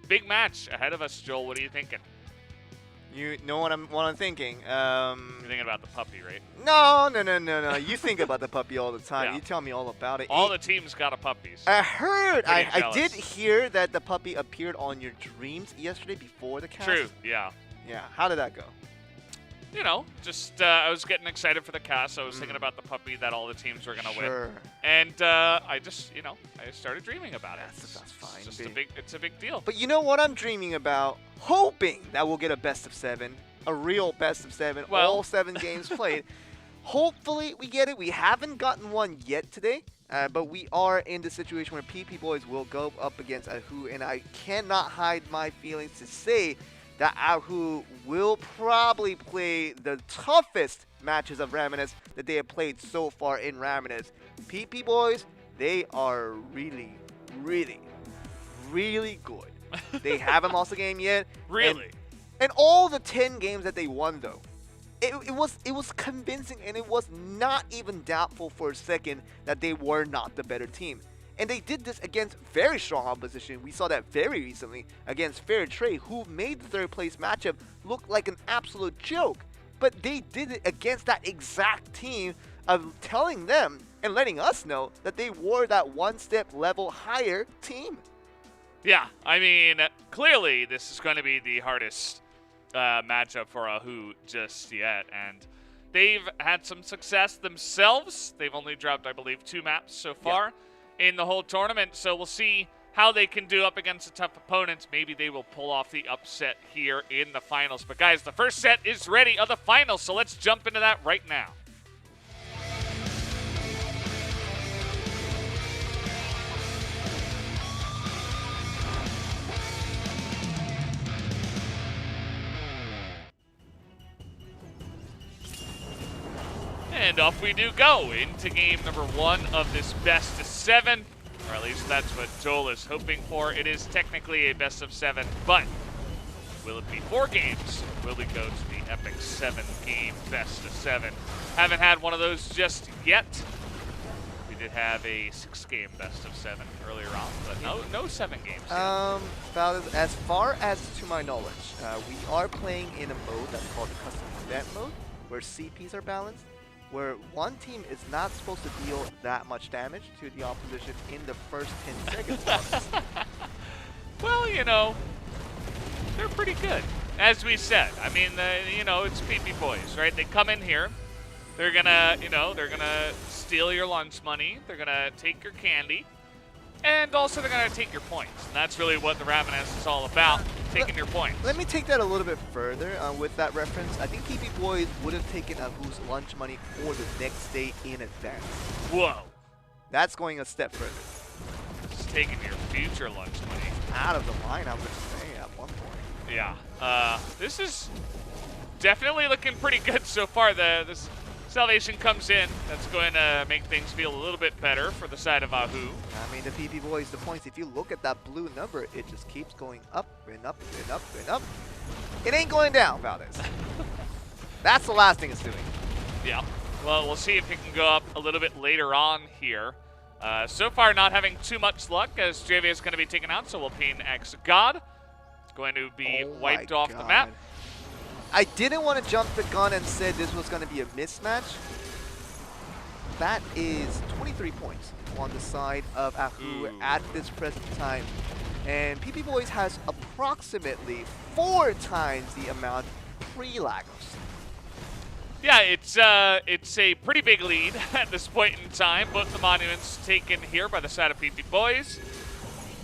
big match ahead of us, Joel. What are you thinking? You know what I'm thinking. You're thinking about the puppy, right? No. You think about the puppy all the time. Yeah. You tell me all about it. All the teams got a puppy. So I heard. pretty I jealous. did hear that the puppy appeared on your dreams yesterday before the cast. True, yeah. Yeah. How did that go? You know, just I was getting excited for the cast. I was thinking about the puppy that all the teams were going to win. And I just, I started dreaming about it. That's fine. It's just it's a big deal. But you know what I'm dreaming about? Hoping that we'll get a best of 7, a real best of 7, Well. all 7 games played. Hopefully we get it. We haven't gotten one yet today, but we are in the situation where PP Boys will go up against Ahu, and I cannot hide my feelings to say that Ahu will probably play the toughest matches of Ramoness that they have played so far in Ramoness. PP Boys, they are really, really, really good. They haven't lost a game yet. Really? And all the 10 games that they won, though, it was convincing, and it was not even doubtful for a second that they were not the better team. And they did this against very strong opposition. We saw that very recently against Fair Trade, who made the 3rd place matchup look like an absolute joke. But they did it against that exact team, of telling them and letting us know that they were that one step level higher team. Yeah, I mean, clearly this is going to be the hardest matchup for Ahu just yet. And they've had some success themselves. They've only dropped, I believe, 2 maps so far in the whole tournament. So we'll see how they can do up against the tough opponents. Maybe they will pull off the upset here in the finals. But guys, the first set is ready of the finals, so let's jump into that right now. And off we do go into game number 1 of this best of 7. Or at least that's what Joel is hoping for. It is technically a best of 7, but will it be 4 games? Will we go to the epic 7-game best of 7? Haven't had one of those just yet. We did have a 6-game best of 7 earlier on, but no 7 games yet. As far as to my knowledge, we are playing in a mode that's called the custom event mode, where CPs are balanced, where one team is not supposed to deal that much damage to the opposition in the first 10 seconds. Well, they're pretty good. As we said, I mean, it's PP Boys, right? They come in here, they're gonna, they're gonna steal your lunch money, they're gonna take your candy, and also they're gonna take your points. And that's really what the Ramoness is all about, taking your points. Let me take that a little bit further with that reference. I think PP Boys would have taken Ahu's lunch money for the next day in advance. Whoa. That's going a step further. It's taking your future lunch money. Out of the line, I would say, at one point. Yeah. This is definitely looking pretty good so far. This Salvation comes in. That's going to make things feel a little bit better for the side of Ahu. I mean, the PP Boys, the points, if you look at that blue number, it just keeps going up and up and up and up. It ain't going down, Valdez. That's the last thing it's doing. Yeah. Well, we'll see if it can go up a little bit later on here. So far, not having too much luck, as JV is going to be taken out, so we'll pin X God. It's going to be wiped off the map. I didn't want to jump the gun and said this was going to be a mismatch. That is 23 points on the side of Ahu at this present time. And PP Boys has approximately 4 times the amount pre-Lagos. Yeah, it's a pretty big lead at this point in time. Both the monuments taken here by the side of PP Boys.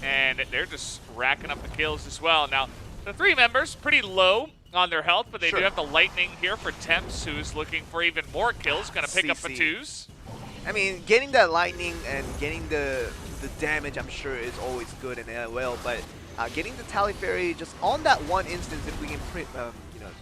And they're just racking up the kills as well. Now, the 3 members, pretty low on their health, but they do have the Lightning here for Temps, who's looking for even more kills, going to pick up the 2s. I mean, getting that Lightning and getting the damage, I'm sure, is always good in LOL, but getting the Tally Fairy just on that one instance, if we can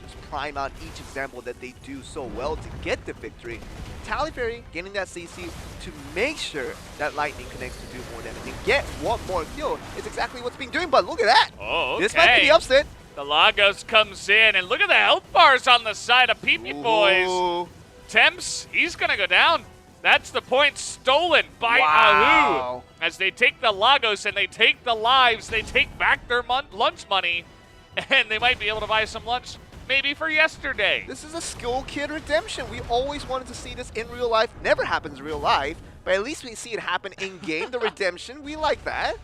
just prime out each example that they do so well to get the victory. Taliaferry getting that CC to make sure that Lightning connects to do more damage and get one more kill is exactly what's being doing, but look at that! Oh, okay. This might be the upset. The Lagos comes in, and look at the health bars on the side of PP Boys. Temps, he's going to go down. That's the point stolen by Wow. Ahu. As they take the Lagos and they take the lives, they take back their lunch money, and they might be able to buy some lunch maybe for yesterday. This is a skill kid redemption. We always wanted to see this in real life. Never happens in real life, but at least we see it happen in game. The redemption, we like that.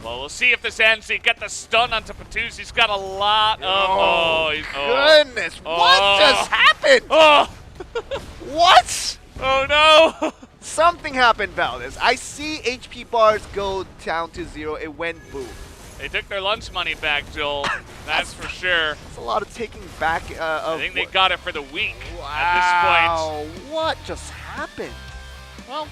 Well, we'll see if this ends. He got the stun onto Patuz. He's got a lot of... Goodness. What just happened? Oh, What? oh no. Something happened, Valdez. I see HP bars go down to 0. It went boom. They took their lunch money back, Joel. That's for sure. It's a lot of taking back I think they got it for the week wow. at this point. What just happened? Well,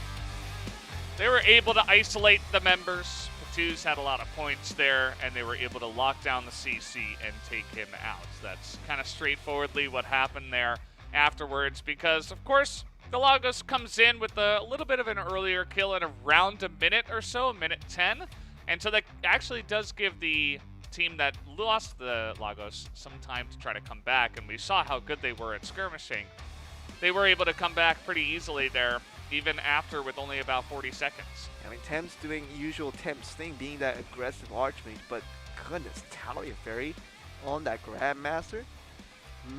they were able to isolate the members. Patuz had a lot of points there, and they were able to lock down the CC and take him out. That's kind of straightforwardly what happened there afterwards, because, of course, the Lagos comes in with a little bit of an earlier kill in around a minute or so, a minute 10. And so that actually does give the team that lost the Lagos some time to try to come back. And we saw how good they were at skirmishing. They were able to come back pretty easily there, even after with only about 40 seconds. I mean, Temps doing usual Temps thing, being that aggressive Archmage, but goodness, Taliaferry on that Grandmaster.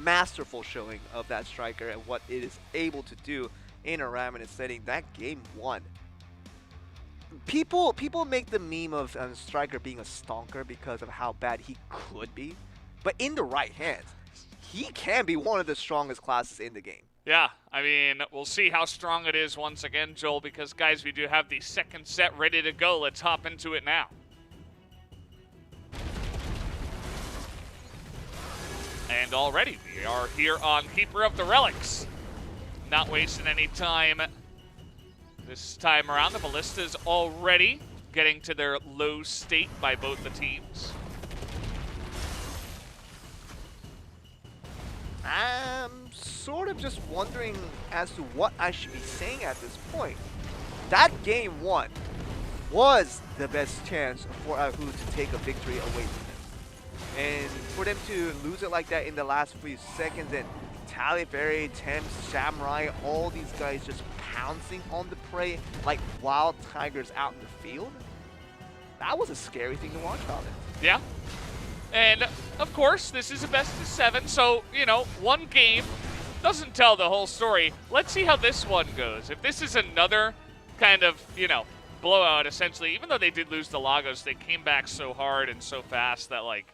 Masterful showing of that striker and what it is able to do in a Ramoness setting. That game won. People make the meme of Striker being a stonker because of how bad he could be, but in the right hands, he can be one of the strongest classes in the game. Yeah, I mean, we'll see how strong it is once again, Joel, because, guys, we do have the second set ready to go. Let's hop into it now. And already we are here on Keeper of the Relics. Not wasting any time this time around. The Ballista's already getting to their low state by both the teams. I'm sort of just wondering as to what I should be saying at this point. That game 1 was the best chance for Ahu to take a victory away from them. And for them to lose it like that in the last few seconds, and Taliaferry, Temps, Samurai, all these guys just pouncing on the prey like wild tigers out in the field, that was a scary thing to watch about it. Yeah. And, of course, this is a best of 7, so, you know, one game doesn't tell the whole story. Let's see how this one goes. If this is another kind of, you know, blowout, essentially, even though they did lose the Lagos, they came back so hard and so fast that, like,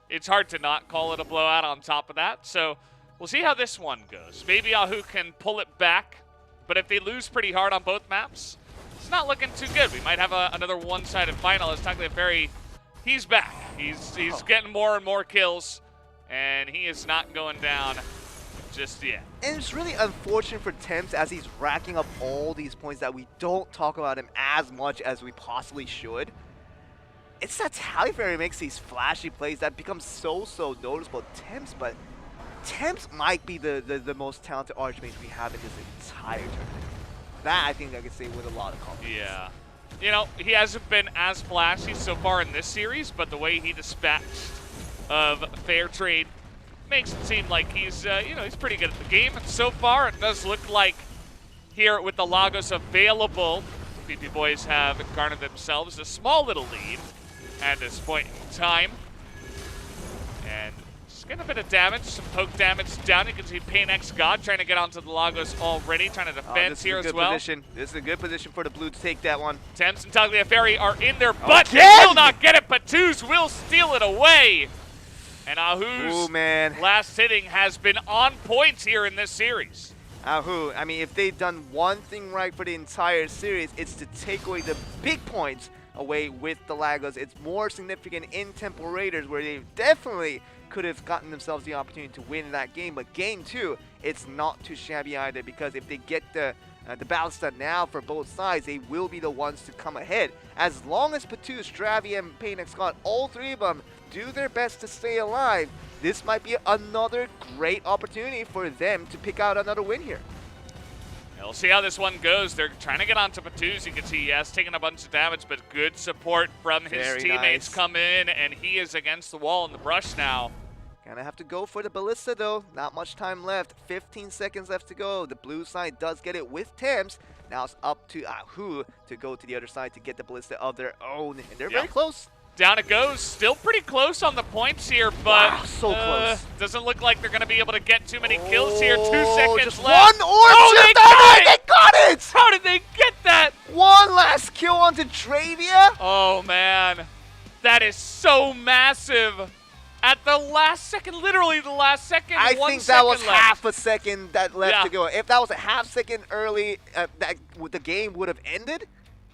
it's hard to not call it a blowout on top of that. So we'll see how this one goes. Maybe Ahu can pull it back, but if they lose pretty hard on both maps, it's not looking too good. We might have another one-sided final as Taliaferry, he's back. He's getting more and more kills, and he is not going down just yet. And it's really unfortunate for Temps as he's racking up all these points that we don't talk about him as much as we possibly should. It's that Taliaferry makes these flashy plays that become so noticeable. Temps, but Temps might be the most talented Archmage we have in this entire tournament. That I think I can say with a lot of confidence. Yeah. You know, he hasn't been as flashy so far in this series, but the way he dispatched of Fair Trade makes it seem like he's, you know, he's pretty good at the game. And so far, it does look like here with the Lagos available, PP Boys have garnered themselves a small little lead at this point in time. And just getting a bit of damage, some poke damage down. You can see Pain X God trying to get onto the Lagos already, trying to defend here as well. This is a good position for the Blue to take that one. Temps and Taliaferry are in there, but they Again! will not get it. Patuz will steal it away. And Ahu's last hitting has been on point here in this series. Ahu, I mean, if they've done one thing right for the entire series, it's to take away the big points away with the Lagos. It's more significant in Temple Raiders, where they definitely could have gotten themselves the opportunity to win that game. But game 2, it's not too shabby either, because if they get the balance done now for both sides, they will be the ones to come ahead. As long as Patuz, Stravi, and Pain X got all three of them do their best to stay alive, this might be another great opportunity for them to pick out another win here. We'll see how this one goes. They're trying to get onto Patuz. You can see, yes, taking a bunch of damage, but good support from his Very teammates nice. come in, and he is against the wall in the brush now. Gonna have to go for the ballista though. Not much time left. 15 seconds left to go. The blue side does get it with Thames. Now it's up to Ahu to go to the other side to get the ballista of their own. And they're very close. Down it goes. Still pretty close on the points here, but Wow, so close. Doesn't look like they're going to be able to get too many kills here. 2 seconds just left. one orb Oh, shift. they Got it! How did they get that? One last kill onto Dravia. Oh, man. That is so massive. At the last second, literally the last second, I 1 think that was second left. half a second that left Yeah. to go. If that was a half second early, the game would have ended.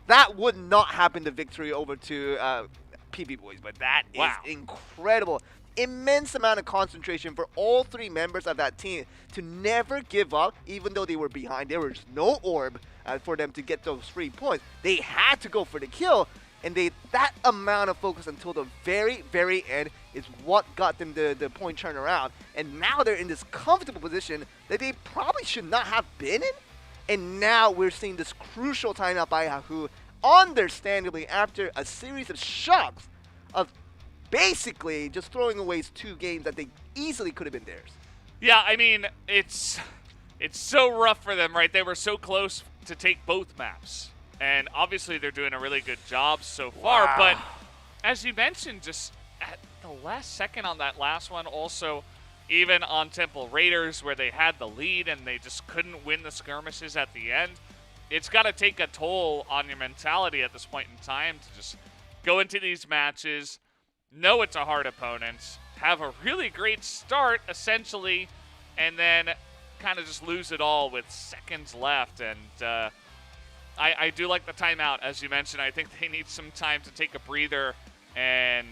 That would not happen the victory over to PB Boys, but that is Wow. incredible. Immense amount of concentration for all three members of that team to never give up, even though they were behind. There was no orb for them to get those 3 points. They had to go for the kill, and that amount of focus until the very, very end is what got them the point turnaround. And now they're in this comfortable position that they probably should not have been in. And now we're seeing this crucial timeout by Ahu, understandably after a series of shocks of basically just throwing away 2 games that they easily could have been theirs. Yeah, I mean, it's so rough for them, right? They were so close to take both maps. And obviously they're doing a really good job so far. Wow. But as you mentioned, just at the last second on that last one, also even on Temple Raiders where they had the lead and they just couldn't win the skirmishes at the end, it's got to take a toll on your mentality at this point in time to just go into these matches, know it's a hard opponent, have a really great start, essentially, and then kind of just lose it all with seconds left. And I do like the timeout, as you mentioned. I think they need some time to take a breather and,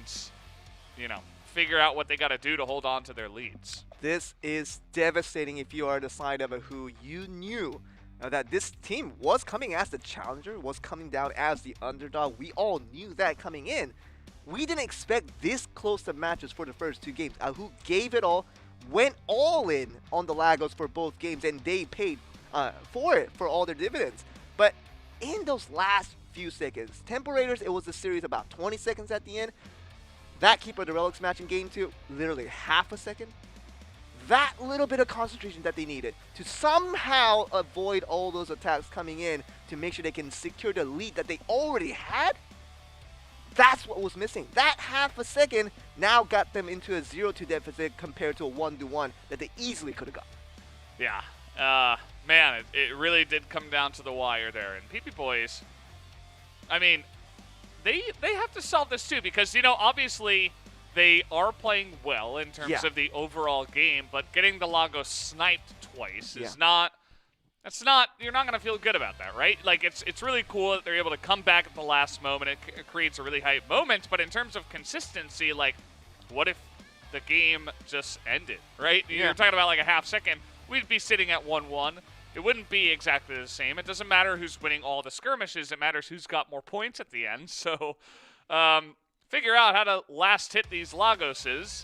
you know, figure out what they got to do to hold on to their leads. This is devastating if you are the side of who you knew that this team was coming as the challenger, was coming down as the underdog. We all knew that coming in. We didn't expect this close to matches for the first 2 games. Ahu gave it all, went all in on the Lagos for both games, and they paid for it, for all their dividends. But in those last few seconds, Temple Raiders, it was a series about 20 seconds at the end. That keeper, the Relics match in game 2, literally half a second. That little bit of concentration that they needed to somehow avoid all those attacks coming in to make sure they can secure the lead that they already had, that's what was missing. That half a second now got them into a 0-2 deficit compared to a 1-1 that they easily could have got. Yeah, man, it really did come down to the wire there. And PP Boys, I mean, they have to solve this too because, you know, obviously they are playing well in terms of the overall game, but getting the Lagos sniped twice is not, you're not going to feel good about that, right? Like, it's really cool that they're able to come back at the last moment. It creates a really hype moment, but in terms of consistency, like, what if the game just ended, right? You're talking about like a half second. We'd be sitting at 1-1. It wouldn't be exactly the same. It doesn't matter who's winning all the skirmishes. It matters who's got more points at the end. So, figure out how to last hit these Lagoses,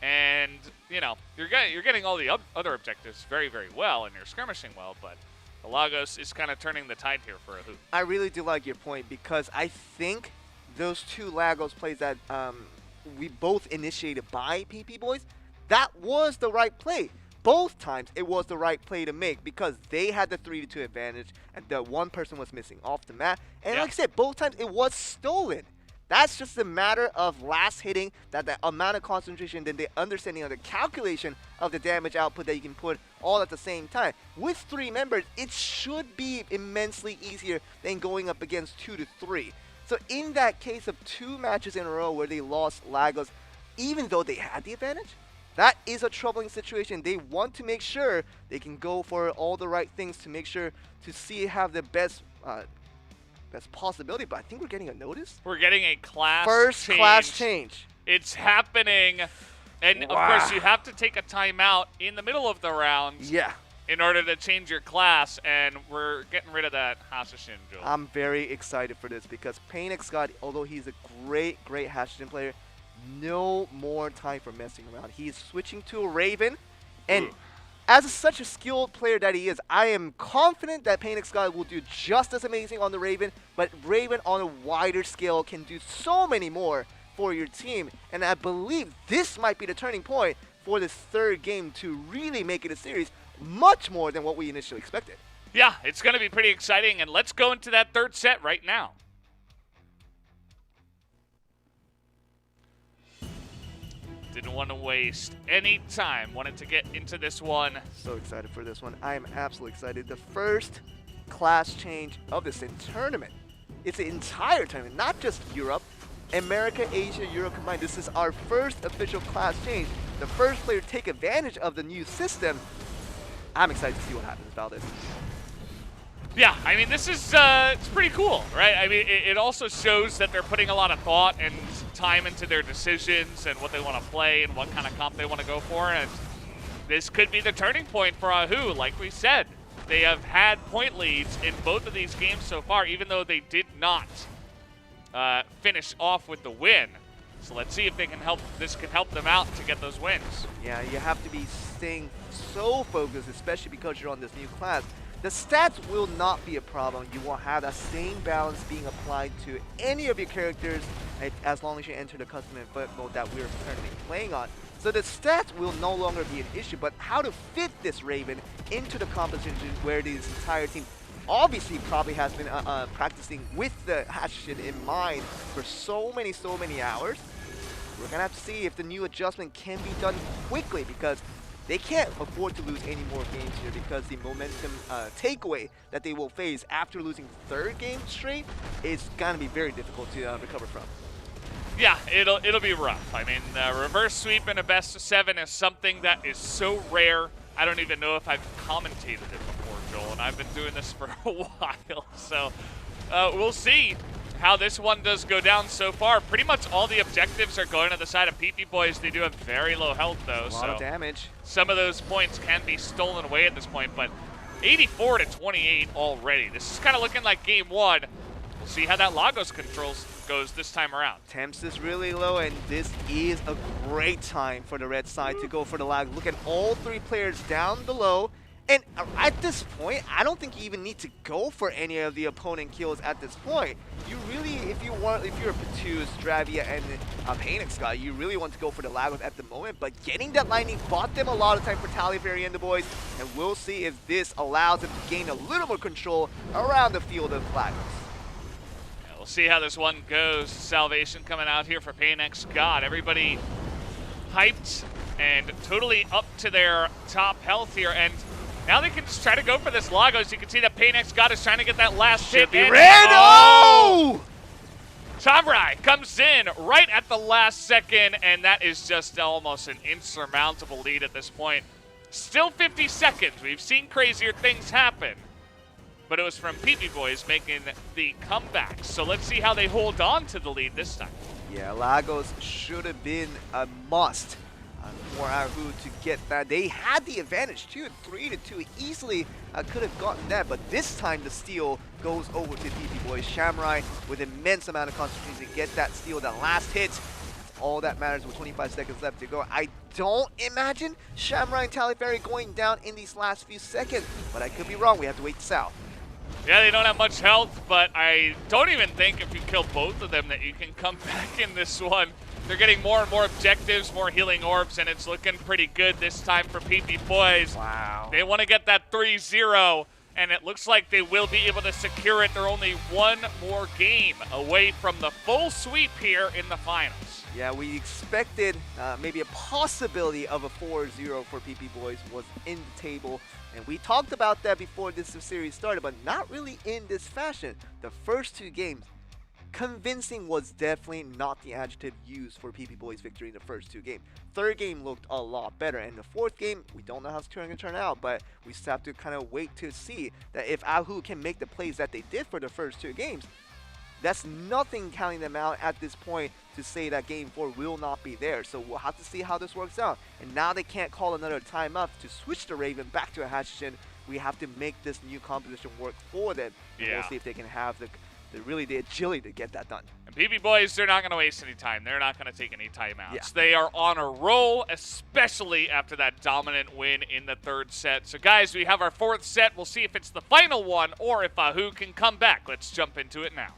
and you know you're getting all the other objectives very, very well, and you're skirmishing well. But the Lagos is kind of turning the tide here for Ahu. I really do like your point because I think those 2 Lagos plays that we both initiated by PP Boys, that was the right play. Both times it was the right play to make because they had the 3-2 advantage and the one person was missing off the map. And like I said, both times it was stolen. That's just a matter of last hitting, that the amount of concentration, then the understanding of the calculation of the damage output that you can put all at the same time. With 3 members, it should be immensely easier than going up against 2 to 3. So in that case of 2 matches in a row where they lost Lagos, even though they had the advantage, that is a troubling situation. They want to make sure they can go for all the right things to make sure to have the best possibility, but I think we're getting a notice. We're getting a class First change. class change. It's happening. And of course, you have to take a timeout in the middle of the round in order to change your class, and we're getting rid of that Hashishin duel. I'm very excited for this because Painix Scott, although he's a great Hashishin player, no more time for messing around. He is switching to a Raven, and Ooh. as such a skilled player that he is, I am confident that Phoenix God will do just as amazing on the Raven, but Raven on a wider scale can do so many more for your team, and I believe this might be the turning point for this third game to really make it a series, much more than what we initially expected. Yeah, it's going to be pretty exciting, and let's go into that third set right now. Didn't want to waste any time. Wanted to get into this one. So excited for this one. I am absolutely excited. The first class change of this tournament. It's the entire tournament, not just Europe. America, Asia, Europe combined. This is our first official class change. The first player to take advantage of the new system. I'm excited to see what happens about this. Yeah, I mean, this is it's pretty cool, right? I mean, it also shows that they're putting a lot of thought and time into their decisions and what they want to play and what kind of comp they want to go for. And this could be the turning point for Ahu. Like we said, they have had point leads in both of these games so far, even though they did not finish off with the win. So let's see if they can help. This can help them out to get those wins. Yeah, you have to be staying so focused, especially because you're on this new class. The stats will not be a problem. You will have that same balance being applied to any of your characters as long as you enter the custom invert mode that we're currently playing on. So the stats will no longer be an issue, but how to fit this Raven into the composition where this entire team obviously probably has been practicing with the Hashin in mind for so many hours. We're gonna have to see if the new adjustment can be done quickly, because they can't afford to lose any more games here, because the momentum takeaway that they will face after losing third game straight is gonna be very difficult to recover from. Yeah, it'll be rough. I mean, reverse sweep in a best of 7 is something that is so rare. I don't even know if I've commentated it before, Joel, and I've been doing this for a while. So we'll see how this one does go down so far. Pretty much all the objectives are going to the side of PP Boys. They do have very low health, though. A lot of damage. Some of those points can be stolen away at this point, but 84 to 28 already. This is kind of looking like game one. We'll see how that Lagos controls goes this time around. Temps is really low, and this is a great time for the red side to go for the lag. Look at all three players down below. And at this point, I don't think you even need to go for any of the opponent kills at this point. You really, if you're Patus, Dravia, and Phoenix guy, you really want to go for the Lagos at the moment. But getting that lightning bought them a lot of time for Taliaferry and the boys, and we'll see if this allows them to gain a little more control around the field of Lagos. Yeah, we'll see how this one goes. Salvation coming out here for Phoenix God. Everybody hyped and totally up to their top health here, and now they can just try to go for this Lagos. You can see that Paynex God is trying to get that last hit. Be red! Oh! Chamrai comes in right at the last second, and that is just almost an insurmountable lead at this point. Still 50 seconds. We've seen crazier things happen, but it was from PP Boys making the comeback. So let's see how they hold on to the lead this time. Yeah, Lagos should have been a must for Ahu to get that. They had the advantage too, 3-2, easily could have gotten that, but this time the steal goes over to PP Boys. Shamrai with immense amount of concentration to get that steal, that last hit. That's all that matters with 25 seconds left to go. I don't imagine Shamrai and Taliaferry going down in these last few seconds, but I could be wrong. We have to wait this out. Yeah, they don't have much health, but I don't even think if you kill both of them that you can come back in this one. They're getting more and more objectives, more healing orbs, and it's looking pretty good this time for PP Boys. Wow. They want to get that 3-0, and it looks like they will be able to secure it. They're only one more game away from the full sweep here in the finals. Yeah, we expected maybe a possibility of a 4-0 for PP Boys was in the table. And we talked about that before this series started, but not really in this fashion. The first two games, convincing was definitely not the adjective used for PP Boys' victory in the first two games. Third game looked a lot better, and the fourth game, we don't know how it's going to turn out, but we just have to kind of wait to see that if Ahu can make the plays that they did for the first two games, that's nothing counting them out at this point to say that game 4 will not be there. So we'll have to see how this works out. And now they can't call another timeout to switch the Raven back to a Hashin. We have to make this new composition work for them. And we'll see if they can have really the agility to get that done. And BB Boys, they're not going to waste any time. They're not going to take any timeouts. Yeah. They are on a roll, especially after that dominant win in the third set. So, guys, we have our fourth set. We'll see if it's the final one or if Ahu can come back. Let's jump into it now.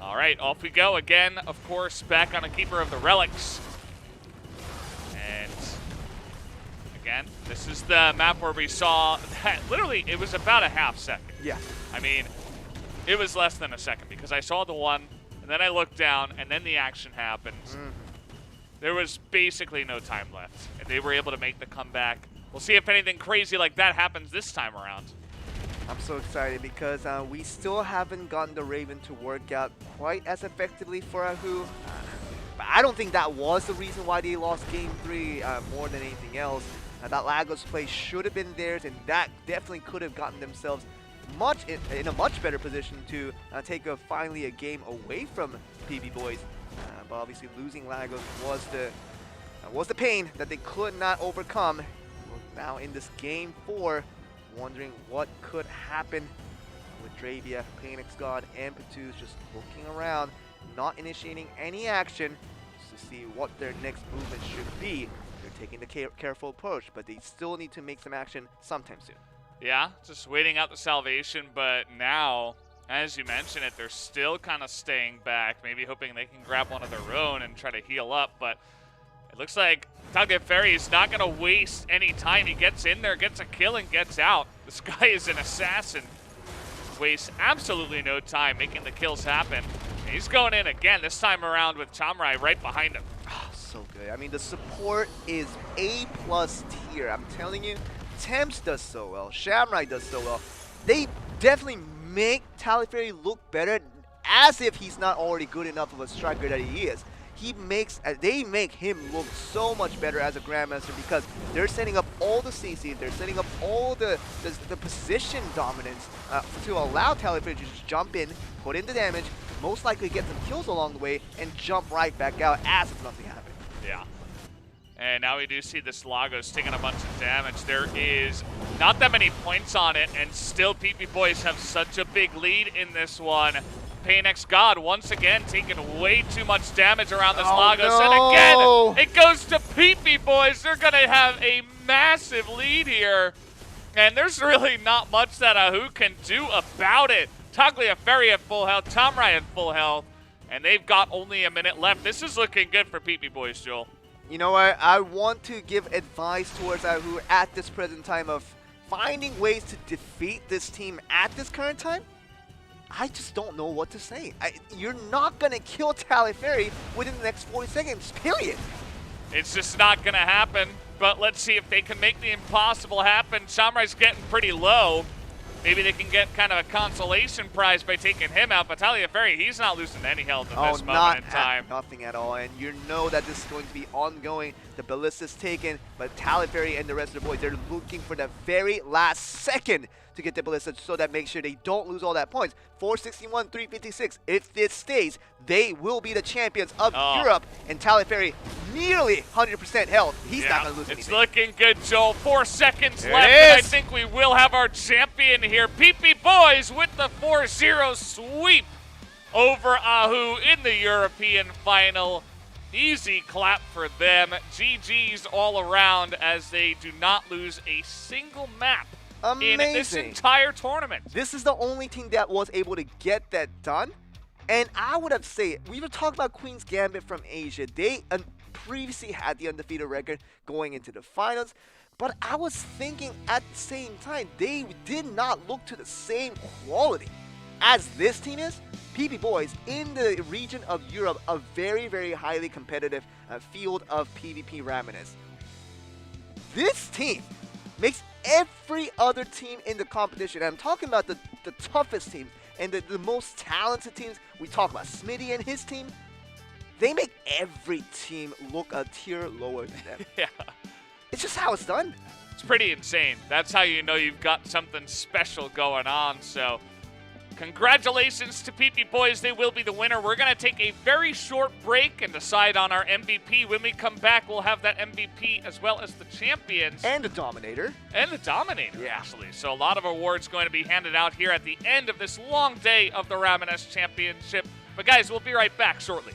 All right, off we go again. Of course, back on a keeper of the Relics. And again, this is the map where we saw that literally it was about a half second. Yeah. I mean, it was less than a second because I saw the one, and then I looked down, and then the action happened. There was basically no time left, and they were able to make the comeback. We'll see if anything crazy like that happens this time around. I'm so excited because we still haven't gotten the Raven to work out quite as effectively for Ahu. But I don't think that was the reason why they lost Game 3 more than anything else. That Lagos play should have been theirs, and that definitely could have gotten themselves in a much better position to take finally a game away from PB Boys. But obviously losing Lagos was the pain that they could not overcome. We're now in this Game 4. Wondering what could happen with Dravia, Phoenix God, and Patus just looking around, not initiating any action just to see what their next movement should be. They're taking the careful approach, but they still need to make some action sometime soon. Yeah, just waiting out the salvation, but now, as you mentioned it, they're still kind of staying back, maybe hoping they can grab one of their own and try to heal up, but it looks like Tagliaferri is not going to waste any time. He gets in there, gets a kill, and gets out. This guy is an assassin. Wastes absolutely no time making the kills happen. And he's going in again, this time around with Chamrai right behind him. Oh, so good. I mean, the support is A+ tier. I'm telling you, Thames does so well. Shamrai does so well. They definitely make Tagliaferri look better, as if he's not already good enough of a striker that he is. They make him look so much better as a Grandmaster because they're setting up all the CC, they're setting up all the position dominance to allow Tagliaferri to just jump in, put in the damage, most likely get some kills along the way, and jump right back out as if nothing happened. Yeah. And now we do see this Lagos taking a bunch of damage. There is not that many points on it, and still PP Boys have such a big lead in this one. Phoenix God once again taking way too much damage around this Lagos. No. And again, it goes to PP Boys. They're going to have a massive lead here. And there's really not much that Ahu can do about it. Tagliaferri at full health, Chamrai at full health, and they've got only a minute left. This is looking good for PP Boys, Joel. You know what? I want to give advice towards Ahu at this present time of finding ways to defeat this team at this current time. I just don't know what to say. You're not going to kill Tagliaferri within the next 40 seconds, period. It's just not going to happen, but let's see if they can make the impossible happen. Shamrai's getting pretty low. Maybe they can get kind of a consolation prize by taking him out, but Tagliaferri, he's not losing any health at this moment in time. Nothing at all, and you know that this is going to be ongoing. The Ballista's taken, but Tagliaferri and the rest of the boys, they're looking for the very last second to get the Ballista so that make sure they don't lose all that points. 461, 356. If this stays, they will be the champions of Europe, and Tagliaferri nearly 100% health. He's not going to lose anything. It's looking good, Joel. 4 seconds left, and I think we will have our champion here. PP Boys with the 4-0 sweep over Ahu in the European final. Easy clap for them. GG's all around as they do not lose a single map in this entire tournament. This is the only team that was able to get that done. And I would have to say, we were talking about Queen's Gambit from Asia. They previously had the undefeated record going into the finals. But I was thinking at the same time, they did not look to the same quality as this team is. PP Boys in the region of Europe, a very, very highly competitive field of PvP Ramoness. This team makes every other team in the competition, and I'm talking about the toughest team and the most talented teams. We talk about Smitty and his team. They make every team look a tier lower than them. Yeah. It's just how it's done. It's pretty insane. That's how you know you've got something special going on. So Congratulations to PP Boys. They will be the winner. We're going to take a very short break and decide on our MVP. When we come back, we'll have that MVP as well as the champions. And the Dominator. And the Dominator, Yeah. actually. So a lot of awards going to be handed out here at the end of this long day of the Ramoness Championship. But guys, we'll be right back shortly.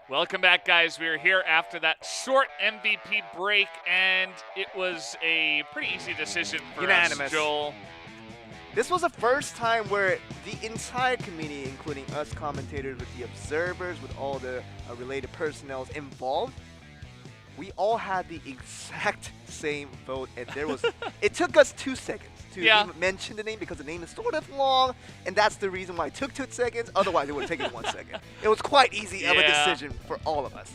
Welcome back, guys. We are here after that short MVP break, and it was a pretty easy decision for Unanimous. us, Joel. This was the first time where the entire community, including us commentators, with the observers, with all the related personnel involved, we all had the exact same vote, and there was. It took us 2 seconds to Yeah. even mention the name because the name is sort of long, and that's the reason why it took 2 seconds. Otherwise, it would have taken 1 second. It was quite easy of a Yeah. decision for all of us.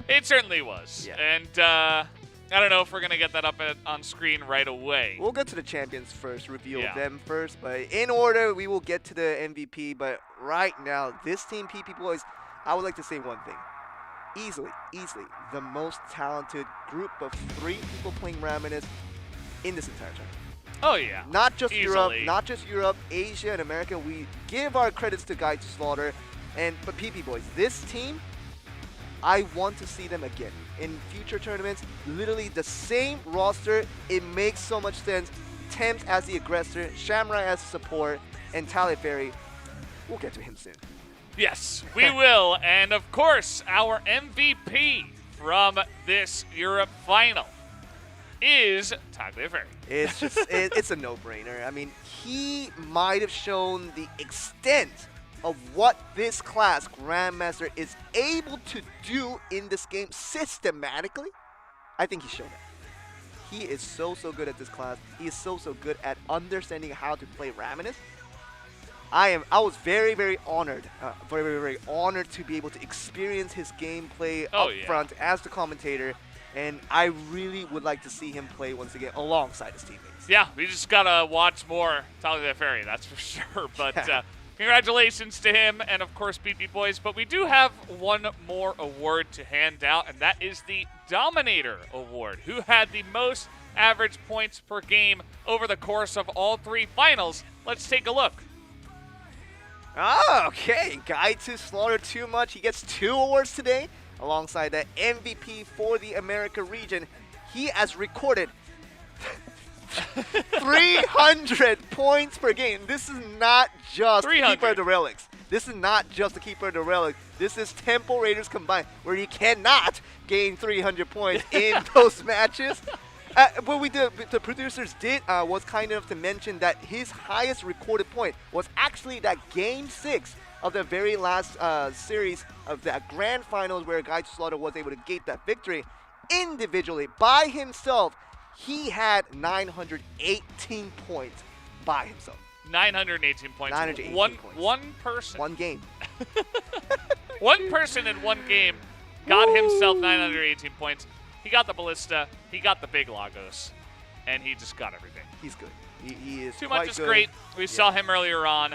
It certainly was. Yeah. And I don't know if we're going to get that up on screen right away. We'll get to the champions first, reveal Yeah. them first, but in order, we will get to the MVP. But right now, this team, PP Boys, I would like to say one thing. Easily, the most talented group of 3 people playing Ramoness in this entire tournament. Oh, yeah. Not just Easily. Europe, Asia, and America. We give our credits to Guide to Slaughter, but PP Boys, this team, I want to see them again in future tournaments. Literally the same roster. It makes so much sense. Thames as the aggressor, Shamrock as support, and Taliaferry. We'll get to him soon. Yes, we will. And of course, our MVP from this Europe final is Taliaferry. It's just, it's a no-brainer. I mean, he might have shown the extent of what this class Grandmaster is able to do in this game systematically. I think he showed that. He is so good at this class. He is so good at understanding how to play Ramoness. I was very honored, very honored to be able to experience his gameplay up front as the commentator, and I really would like to see him play once again alongside his teammates. Yeah, we just got to watch more Taliaferry, that's for sure. But congratulations to him and, of course, PP Boys. But we do have one more award to hand out, and that is the Dominator Award. Who had the most average points per game over the course of all 3 finals? Let's take a look. Oh, okay. Guide to Slaughter too much. He gets 2 awards today, alongside the MVP for the America region. He has recorded 300 points per game. This is not just the Keeper of the Relics. This is not just the Keeper of the Relics. This is Temple Raiders combined, where you cannot gain 300 points in those matches. What the producers did was kind enough to mention that his highest recorded point was actually that Game 6 of the very last series of that Grand Finals, where Guide to Slaughter was able to gate that victory individually by himself. He had 918 points by himself. 918 points. 918 one points. One person. One game. One person in one game got himself 918 points. He got the Ballista, he got the Big Lagos, and he just got everything. He's good. He is Too quite much is good. great. We saw him earlier on,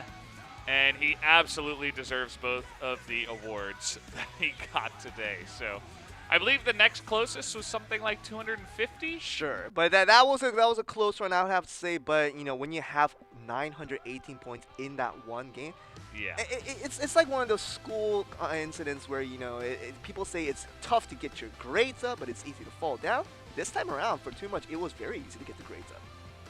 and he absolutely deserves both of the awards that he got today. So I believe the next closest was something like 250. Sure, but that was a close one, I would have to say. But you know, when you have 918 points in that one game, yeah, it's like one of those school incidents where, you know, people say it's tough to get your grades up, but it's easy to fall down. This time around, for too much, it was very easy to get the grades up.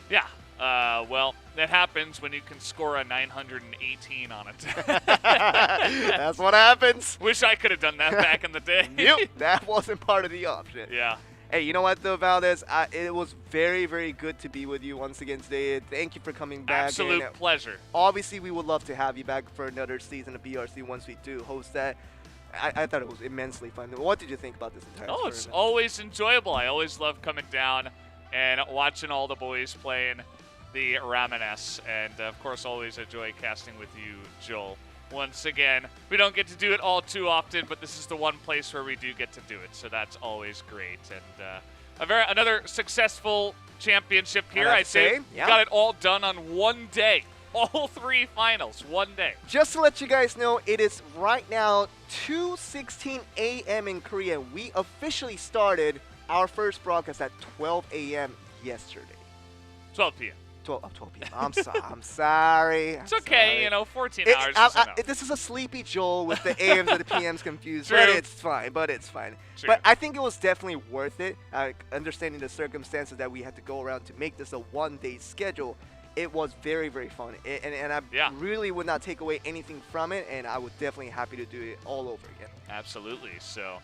Yeah. Well, that happens when you can score a 918 on it. That's what happens. Wish I could have done that back in the day. Yep, that wasn't part of the option. Yeah. Hey, you know what, though, Valdez? It was very good to be with you once again today. Thank you for coming back. Absolute and, pleasure. Obviously, we would love to have you back for another season of BRC once we do host that. I thought it was immensely fun. What did you think about this entire tournament? It's always enjoyable. I always love coming down and watching all the boys playing the Ramoness. And, of course, always enjoy casting with you, Joel. Once again, we don't get to do it all too often, but this is the one place where we do get to do it, so that's always great. And another successful championship here, I'd say. Yeah. Got it all done on one day. All 3 finals, one day. Just to let you guys know, it is right now 2:16 a.m. in Korea. We officially started our first broadcast at 12 a.m. yesterday. 12 p.m. 12 p.m. I'm sorry. It's okay, you know, 14 hours is enough. This is a sleepy Joel with the AMs and the PMs confused, True. but it's fine. True. But I think it was definitely worth it, understanding the circumstances that we had to go around to make this a one-day schedule. It was very fun, and I really would not take away anything from it, and I would definitely happy to do it all over again. Absolutely. So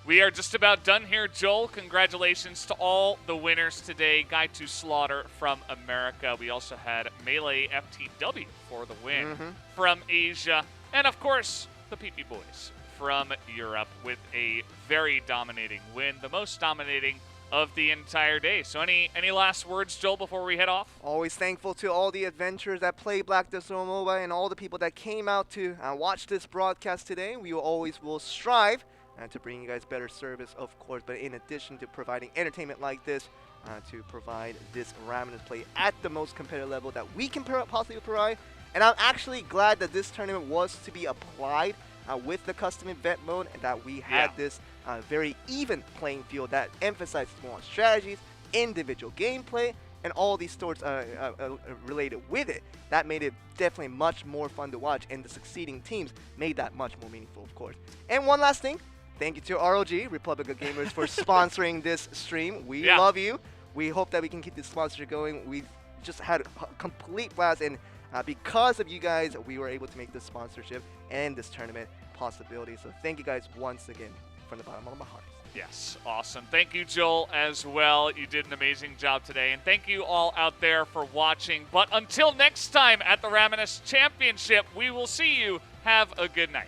we are just about done here, Joel. Congratulations to all the winners today. Guide to Slaughter from America. We also had Melee FTW for the win from Asia. And, of course, the PP Boys from Europe with a very dominating win. The most dominating of the entire day. So any last words, Joel, before we head off? Always thankful to all the adventurers that play Black Desert Mobile and all the people that came out to watch this broadcast today. We will strive to bring you guys better service, of course, but in addition to providing entertainment like this, to provide this Ramoness play at the most competitive level that we can possibly provide. And I'm actually glad that this tournament was to be applied with the custom event mode, and that we had this very even playing field that emphasizes more on strategies, individual gameplay, and all these stories related with it. That made it definitely much more fun to watch, and the succeeding teams made that much more meaningful, of course. And one last thing, thank you to ROG, Republic of Gamers, for sponsoring this stream. We love you. We hope that we can keep this sponsorship going. We just had a complete blast, and because of you guys, we were able to make this sponsorship and this tournament possibility. So thank you guys once again from the bottom of my heart. Yes, awesome. Thank you, Joel, as well. You did an amazing job today. And thank you all out there for watching. But until next time at the Ramoness Championship, we will see you. Have a good night.